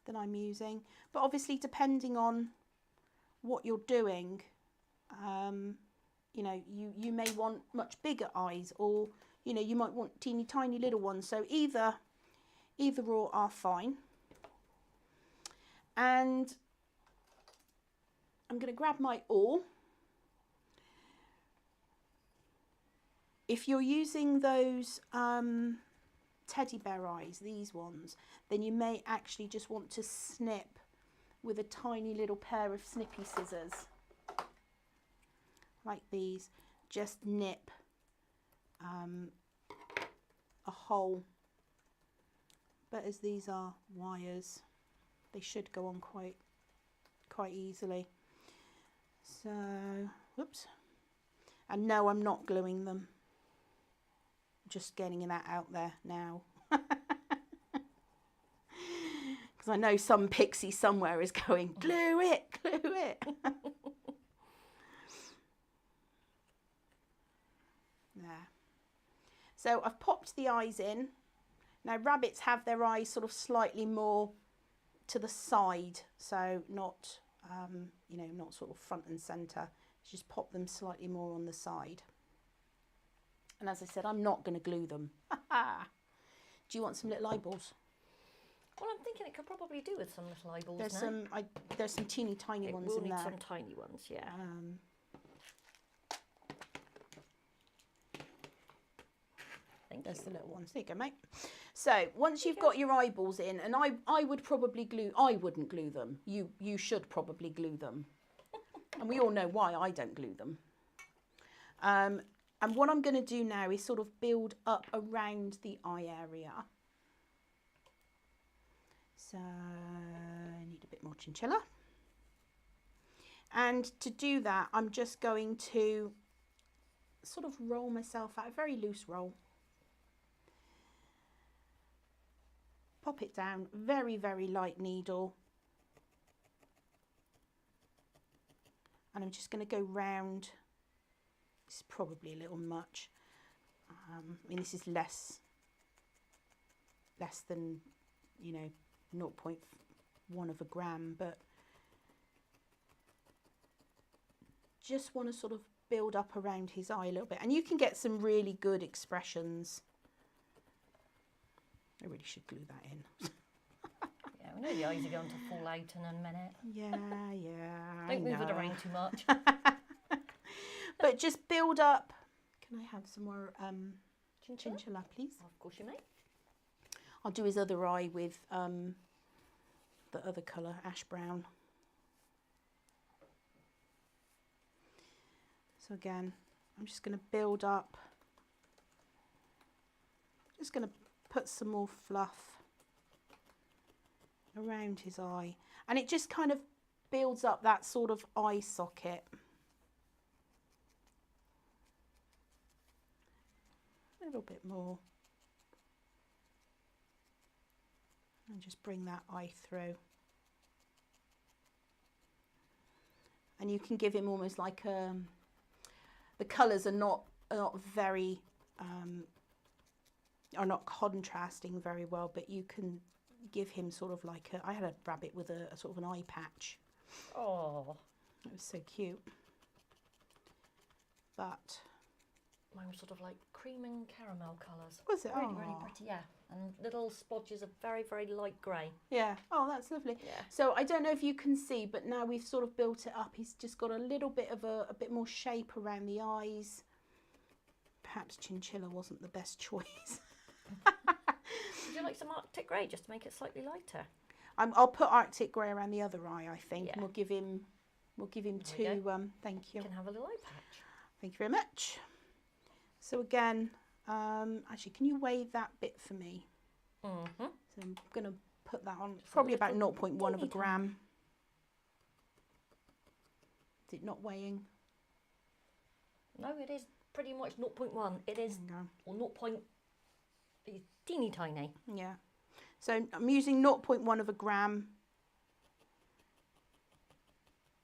that I'm using. But obviously, depending on what you're doing, you know, you may want much bigger eyes, or you know, you might want teeny tiny little ones. So either or are fine. And I'm going to grab my awl. If you're using those teddy bear eyes, these ones, then you may actually just want to snip with a tiny little pair of snippy scissors. Like these. Just nip a hole. But as these are wires, they should go on quite easily. So, whoops. And no, I'm not gluing them. Just getting that out there now. Because I know some pixie somewhere is going, glue it, glue it. There. So I've popped the eyes in. Now rabbits have their eyes sort of slightly more to the side, so not, you know, not sort of front and centre. Just pop them slightly more on the side. And as I said, I'm not going to glue them. Do you want some little eyeballs? Well, I'm thinking it could probably do with some little eyeballs. There's some teeny tiny ones in there. We'll need some tiny ones, yeah. There's the little ones. There you go, mate. So once you've got your eyeballs in, and I would probably glue. I wouldn't glue them. You should probably glue them. And we all know why I don't glue them. And what I'm going to do now is sort of build up around the eye area. So I need a bit more chinchilla. And to do that, I'm just going to sort of roll myself out, a very loose roll. Pop it down, very, very light needle. And I'm just going to go round. It's probably a little much. I mean, this is less than, you know, 0.1 of a gram, but just want to sort of build up around his eye a little bit. And you can get some really good expressions. I really should glue that in. Yeah, we know the eyes are going to fall out in a minute. Yeah. Don't move it around too much. But just build up. Can I have some more chinchilla, please? Of course you may. I'll do his other eye with the other colour, Ash Brown. So again, I'm just going to build up. Just going to put some more fluff around his eye. And it just kind of builds up that sort of eye socket. A little bit more. And just bring that eye through. And you can give him almost like the colours are not very are not contrasting very well, but you can give him sort of like I had a rabbit with a sort of an eye patch. Oh, it was so cute. But mine was sort of like cream and caramel colours. Was it? Really, really pretty, yeah. And little splodges of very, very light grey. Yeah. Oh, that's lovely. Yeah. So I don't know if you can see, but now we've sort of built it up. He's just got a little bit of a bit more shape around the eyes. Perhaps chinchilla wasn't the best choice. Would you like some Arctic grey just to make it slightly lighter? I'll put Arctic grey around the other eye, I think, Yeah. and we'll give him two. Thank you. You can have a little eye patch. Thank you very much. So again, actually, can you weigh that bit for me? Mm-hmm. So I'm going to put that on probably about 0.1 of a gram. Is it not weighing? No, it is pretty much 0.1. It is, or 0. It's teeny tiny. Yeah. So I'm using 0.1 of a gram.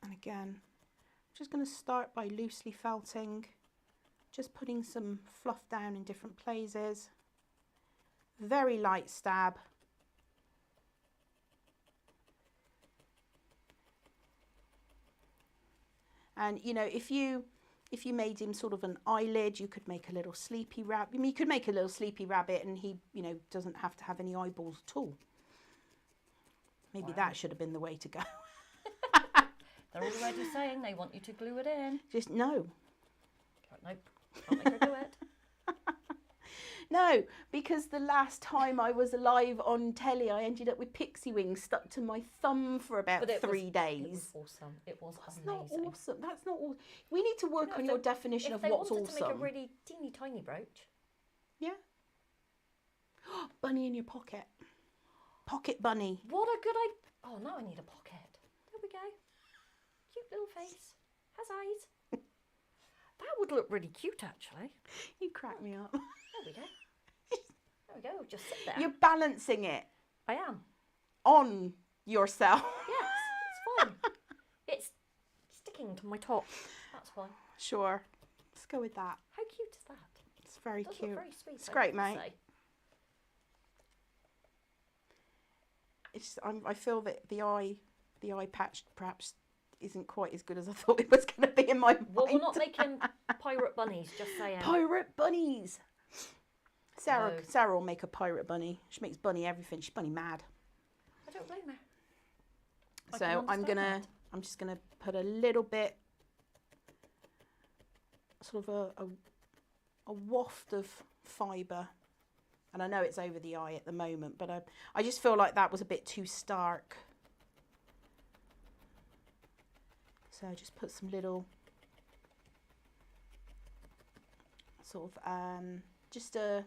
And again, I'm just going to start by loosely felting. Just putting some fluff down in different places. Very light stab. And you know, if you made him sort of an eyelid, you could make a little sleepy rabbit. I mean, you could make a little sleepy rabbit and he, you know, doesn't have to have any eyeballs at all. Maybe that should have been the way to go. They're already saying they want you to glue it in. Just no. Nope. Can't make her do it. No, because the last time I was live on telly, I ended up with pixie wings stuck to my thumb for about 3 days. It was awesome. It was amazing. Not awesome. That's not awesome. We need to work on your definition of what's awesome. If they wanted to make a really teeny tiny brooch. Yeah. Bunny in your pocket. Pocket bunny. What a good idea. Oh, now I need a pocket. There we go. Cute little face. Has eyes. That would look really cute, actually. You crack me up. There we go. There we go. Just sit there. You're balancing it. I am. On yourself. Yes, it's fine. It's sticking to my top. That's fine. Sure. Let's go with that. How cute is that? It's very It does cute. look very sweet. It's great, mate. It's. I feel that the eye patch perhaps isn't quite as good as I thought it was going to be in my mind. Well, we're not making pirate bunnies, just saying. Pirate bunnies. Sarah will make a pirate bunny. She makes bunny everything. She's bunny mad. I don't blame her. So I'm just gonna put a little bit, sort of a waft of fibre, and I know it's over the eye at the moment, but I just feel like that was a bit too stark. So just put some little sort of just a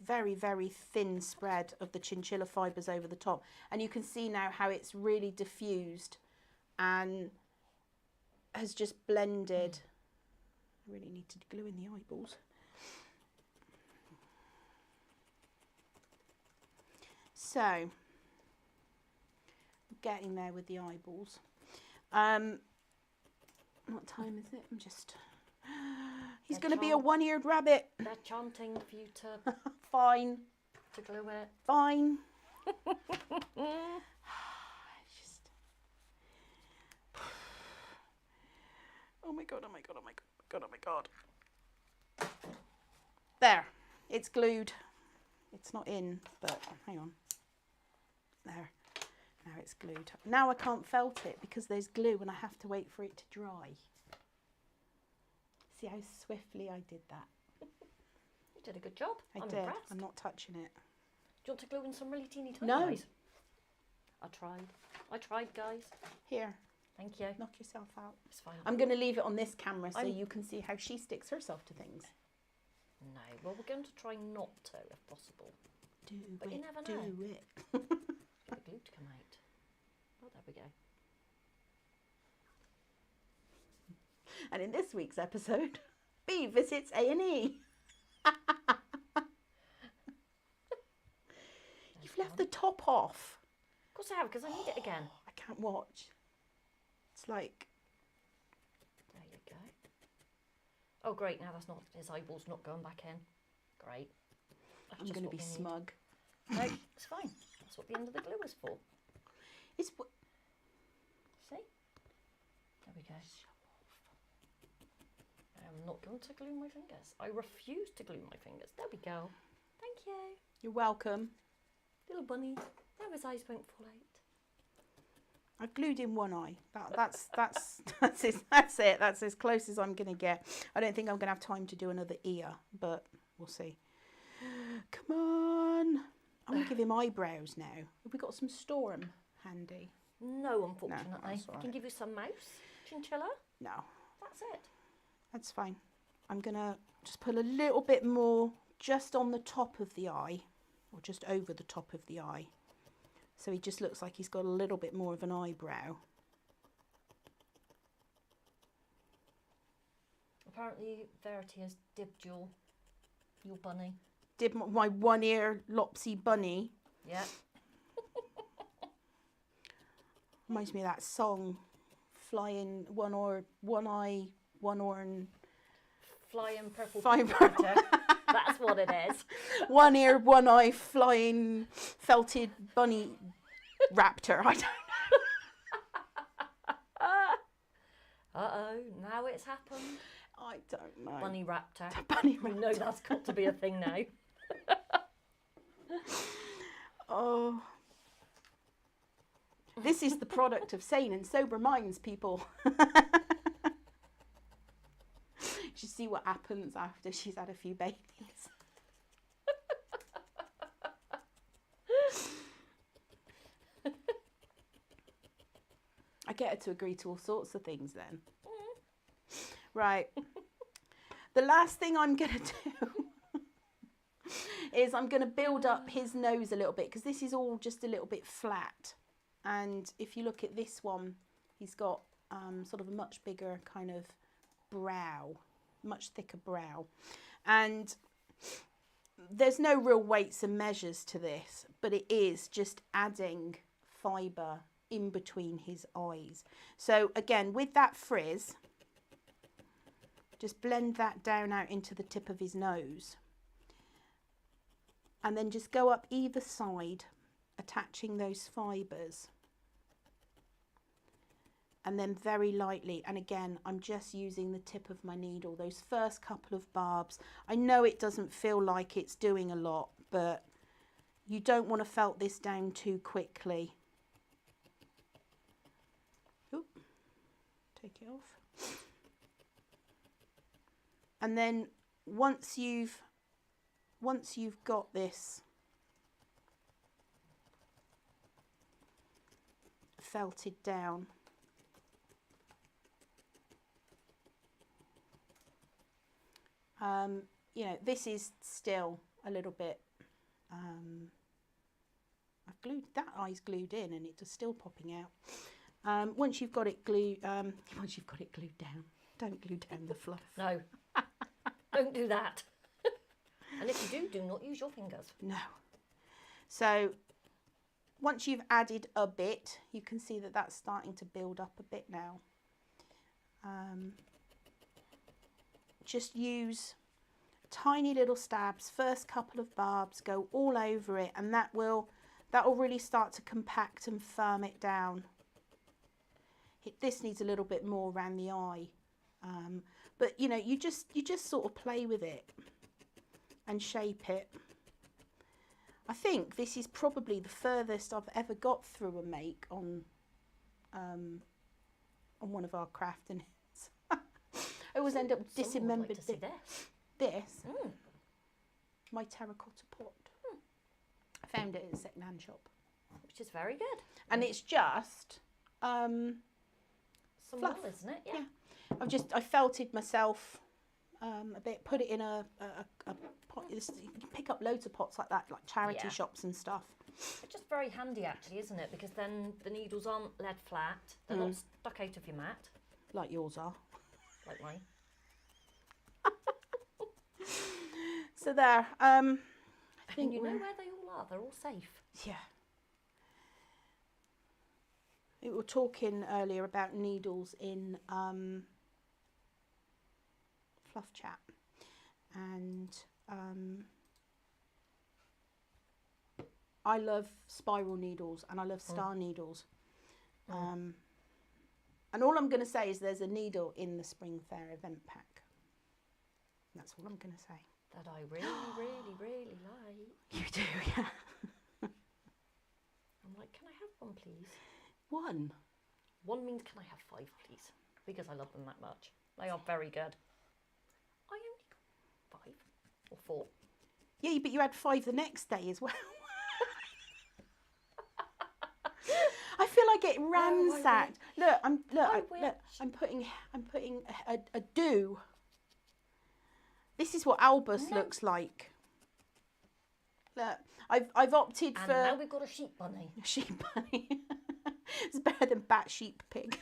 very, very thin spread of the chinchilla fibres over the top. And you can see now how it's really diffused and has just blended. I really need to glue in the eyeballs. So, getting there with the eyeballs. What time is it? He's going to be a one-eared rabbit. They're chanting for you to... Fine. To glue it. Fine. Just... Oh my god, oh my god, oh my god, oh my god. There. It's glued. It's not in, but hang on. There. Now it's glued. Now I can't felt it because there's glue and I have to wait for it to dry. See how swiftly I did that? You did a good job. I'm impressed. I'm not touching it. Do you want to glue in some really teeny tiny No. guys? I tried, guys. Here. Thank you. Knock yourself out. It's fine. I'm going to leave it on this camera so you can see how she sticks herself to things. No, well, we're going to try not to, if possible. But you never know. Do it. The glue to come out. Oh, there we go. And in this week's episode, B visits A&E. You've left the top off. Of course I have, because I need it again. I can't watch. It's like... There you go. Oh, great. Now that's not... His eyeball's not going back in. Great. That's I'm going to be smug. No, it's fine. That's what the end of the glue is for. It's... See? There we go. I'm not going to glue my fingers. I refuse to glue my fingers. There we go. Thank you. You're welcome. Little bunny. Now his eyes won't fall out. I've glued in one eye. That's it. That's as close as I'm going to get. I don't think I'm going to have time to do another ear, but we'll see. Come on. I'm going to give him eyebrows now. Have we got some Storm handy? No, unfortunately. No, that's all I can right. give you some mouse. Chinchilla. No. That's it. That's fine. I'm going to just put a little bit more just on the top of the eye, or just over the top of the eye. So he just looks like he's got a little bit more of an eyebrow. Apparently Verity has dibbed your bunny. Did my one-ear lopsy bunny. Yeah. Reminds me of that song, Flying One Eye, One Horn. Flying purple. Fibre. That's what it is. One ear, one eye, flying felted bunny raptor. I don't know. Uh-oh, now it's happened. I don't know. Bunny raptor. Bunny We raptor. know that's got to be a thing now. Oh. This is the product of sane and sober minds, people. You should see what happens after she's had a few babies. I get her to agree to all sorts of things then. Right. The last thing I'm going to do is I'm going to build up his nose a little bit, because this is all just a little bit flat. And if you look at this one, he's got sort of a much bigger kind of brow, much thicker brow. And there's no real weights and measures to this, but it is just adding fibre in between his eyes. So again, with that frizz, just blend that down out into the tip of his nose. And then just go up either side, attaching those fibres. And then very lightly, and again, I'm just using the tip of my needle, those first couple of barbs. I know it doesn't feel like it's doing a lot, but you don't want to felt this down too quickly. Oop, take it off. And then once you've got this felted down, you know, this is still a little bit, I've glued, that eye's glued in and it's still popping out. Once you've got it glued, once you've got it glued down, don't glue down the fluff. No, don't do that. And if you do, do not use your fingers. No. So once you've added a bit, you can see that that's starting to build up a bit now. just use tiny little stabs, first couple of barbs, go all over it, and that will really start to compact and firm it down. This needs a little bit more around the eye, but you know, you just sort of play with it and shape it. I think this is probably the furthest I've ever got through a make on one of our Crafternoons. I always end up dismembered. Like to see this. My terracotta pot. I found it at a second-hand shop, which is very good. And it's just some fluff, wool, isn't it? Yeah. I felted myself a bit, put it in a pot. You can pick up loads of pots like that, like charity shops and stuff. It's just very handy actually, isn't it? Because then the needles aren't laid flat, they're not stuck out of your mat. Like yours are. Like mine. So there, I think and you know where they all are, they're all safe. Yeah. We were talking earlier about needles in Fluff Chat, and I love spiral needles and I love star needles. And all I'm going to say is there's a needle in the Spring Fair event pack. That's all I'm going to say. That I really, really like. You do, yeah. I'm like, can I have one, please? One? One means can I have 5, please? Because I love them that much. They are very good. I only got 5 or 4. Yeah, but you had 5 the next day as well. I feel like it ransacked. Look, I'm putting a do. This is what Albus looks like. Look, I've opted for. And now we've got a sheep bunny. A sheep bunny. It's better than bat, sheep, pig.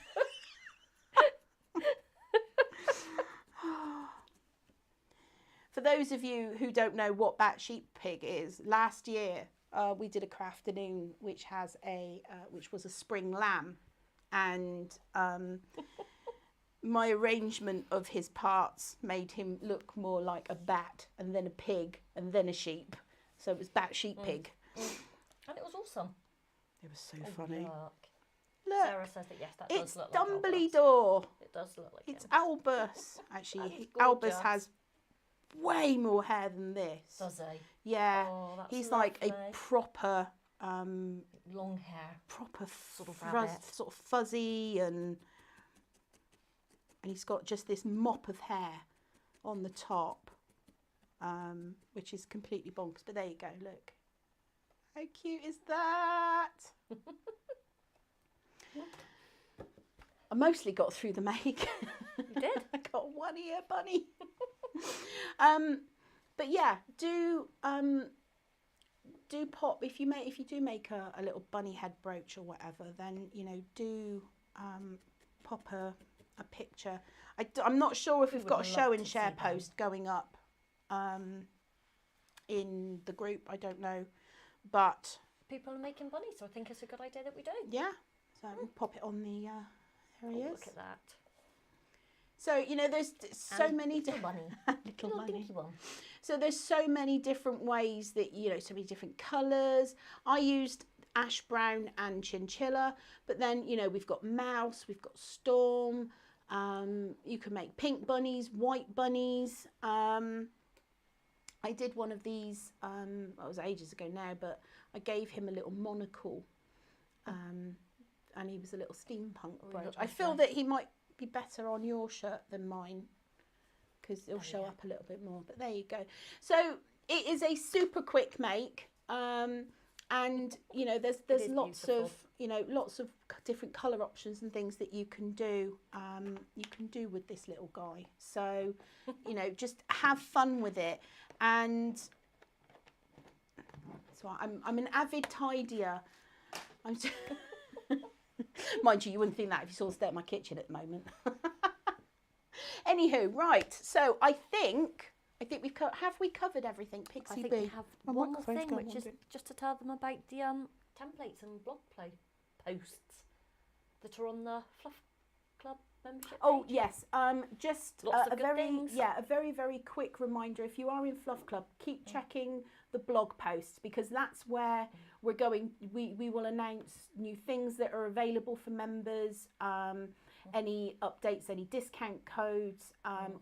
For those of you who don't know what bat, sheep, pig is, last year we did a Crafternoon which was a spring lamb, and my arrangement of his parts made him look more like a bat, and then a pig, and then a sheep. So it was bat, sheep, pig. And it was awesome. It was so funny. Yuck. Look, Sarah says that yes, that does look like Dumbledore. It does look like It's him. Albus. Actually, That's Albus gorgeous. has way more hair than this. Does he? Yeah, Oh, that's he's like a lovely. proper, long hair. proper Sort of rabbit. sort of fuzzy, and he's got just this mop of hair on the top, which is completely bonkers. But there you go. Look, how cute is that? I mostly got through the make. You did? I got one ear bunny. But yeah, do pop if you do make a little bunny head brooch or whatever, then do pop a picture. I'm not sure if we've got a show and share post going up in the group. I don't know, but People are making bunnies, so I think it's a good idea that we do. yeah, so pop it on the. There he is. Look at that. So there's so many little bunny. little bunny. dinky one. So there's so many different ways that so many different colours. I used Ash Brown and Chinchilla, but then we've got mouse, we've got storm. You can make pink bunnies, white bunnies. I did one of these. It was ages ago now, but I gave him a little monocle, and he was a little steampunk brooch. I feel that he might be better on your shirt than mine because it'll show up a little bit more, but there you go. So it is a super quick make, and there's lots of lots of different color options and things that you can do with this little guy. So just have fun with it. And so I'm an avid tidier. Mind you wouldn't think that if you saw the state of my kitchen at the moment. Anywho, right. So I think we've have we covered everything, Pixie I think Boo? we have My one more microphone's thing, going which is wandering. just to tell them about the templates and blog posts that are on the Fluff Club membership Oh page? yes, just Lots of a good very things. a very quick reminder. If you are in Fluff Club, keep checking the blog posts, because that's where we're going. We will announce new things that are available for members, any updates, any discount codes,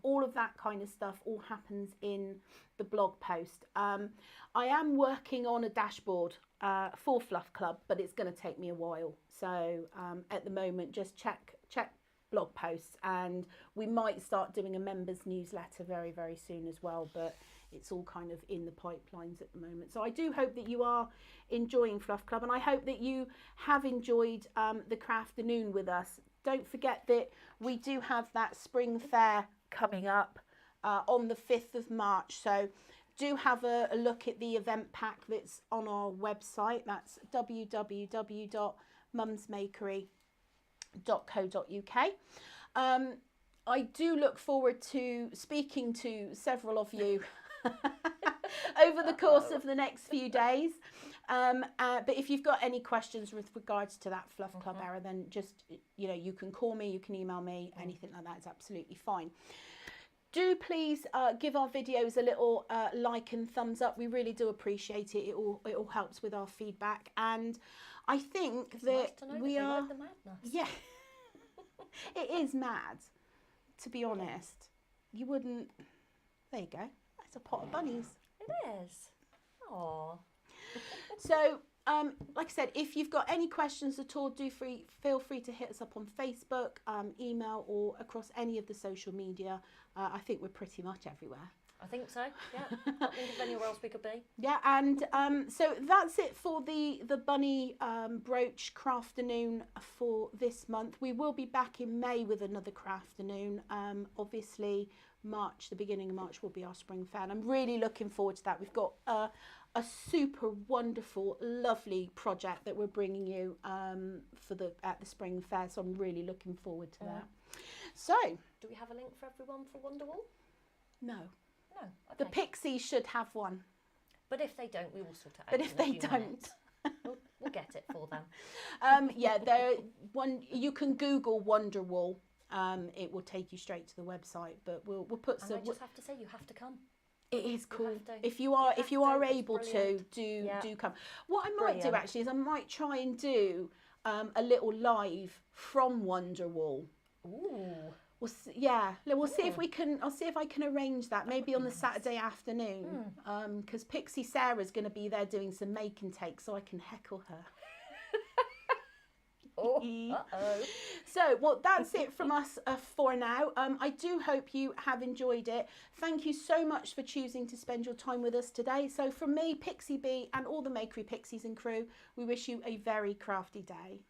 all of that kind of stuff all happens in the blog post. I am working on a dashboard for Fluff Club, but it's going to take me a while. So at the moment, just check blog posts, and we might start doing a members newsletter very soon as well, but it's all kind of in the pipelines at the moment. So I do hope that you are enjoying Fluff Club, and I hope that you have enjoyed the Crafternoon with us. Don't forget that we do have that spring fair coming up on the 5th of March, so do have a look at the event pack that's on our website. That's www.mumsmakery.co.uk. I do look forward to speaking to several of you over the course of the next few days. But if you've got any questions with regards to that Fluff Club era, then just, you can call me, you can email me, anything like that is absolutely fine. Do please give our videos a little like and thumbs up. We really do appreciate it. It all helps with our feedback. And I think that nice to know we that they are like the madness. Yeah. It is mad, to be honest. You wouldn't. There you go. That's a pot of bunnies. It is. Aww. So, like I said, if you've got any questions at all, feel free to hit us up on Facebook, email, or across any of the social media. I think we're pretty much everywhere. I think so, yeah. Can't think of anywhere else we could be. Yeah, and so that's it for the bunny brooch Crafternoon for this month. We will be back in May with another Crafternoon. Obviously, the beginning of March will be our spring fair, and I'm really looking forward to that. We've got a super wonderful, lovely project that we're bringing you at the spring fair, so I'm really looking forward to that. So, do we have a link for everyone for Wonderwall? No. No. Okay. The Pixies should have one. But if they don't, we will sort it out. But if they don't, we'll get it for them. Yeah, you can Google Wonderwall. It will take you straight to the website. But we'll put some. I just have to say, you have to come. It is cool. If you have If you are to, able to, do come. What I might do Brilliant. actually is I might try and do a little live from Wonderwall. Ooh. We'll see if we can. I'll see if I can arrange that maybe on the Saturday afternoon. Because Pixie Sarah's going to be there doing some make and take, so I can heckle her. So, well, that's it from us for now. I do hope you have enjoyed it. Thank you so much for choosing to spend your time with us today. So, from me, Pixie B, and all the Makery Pixies and crew, we wish you a very crafty day.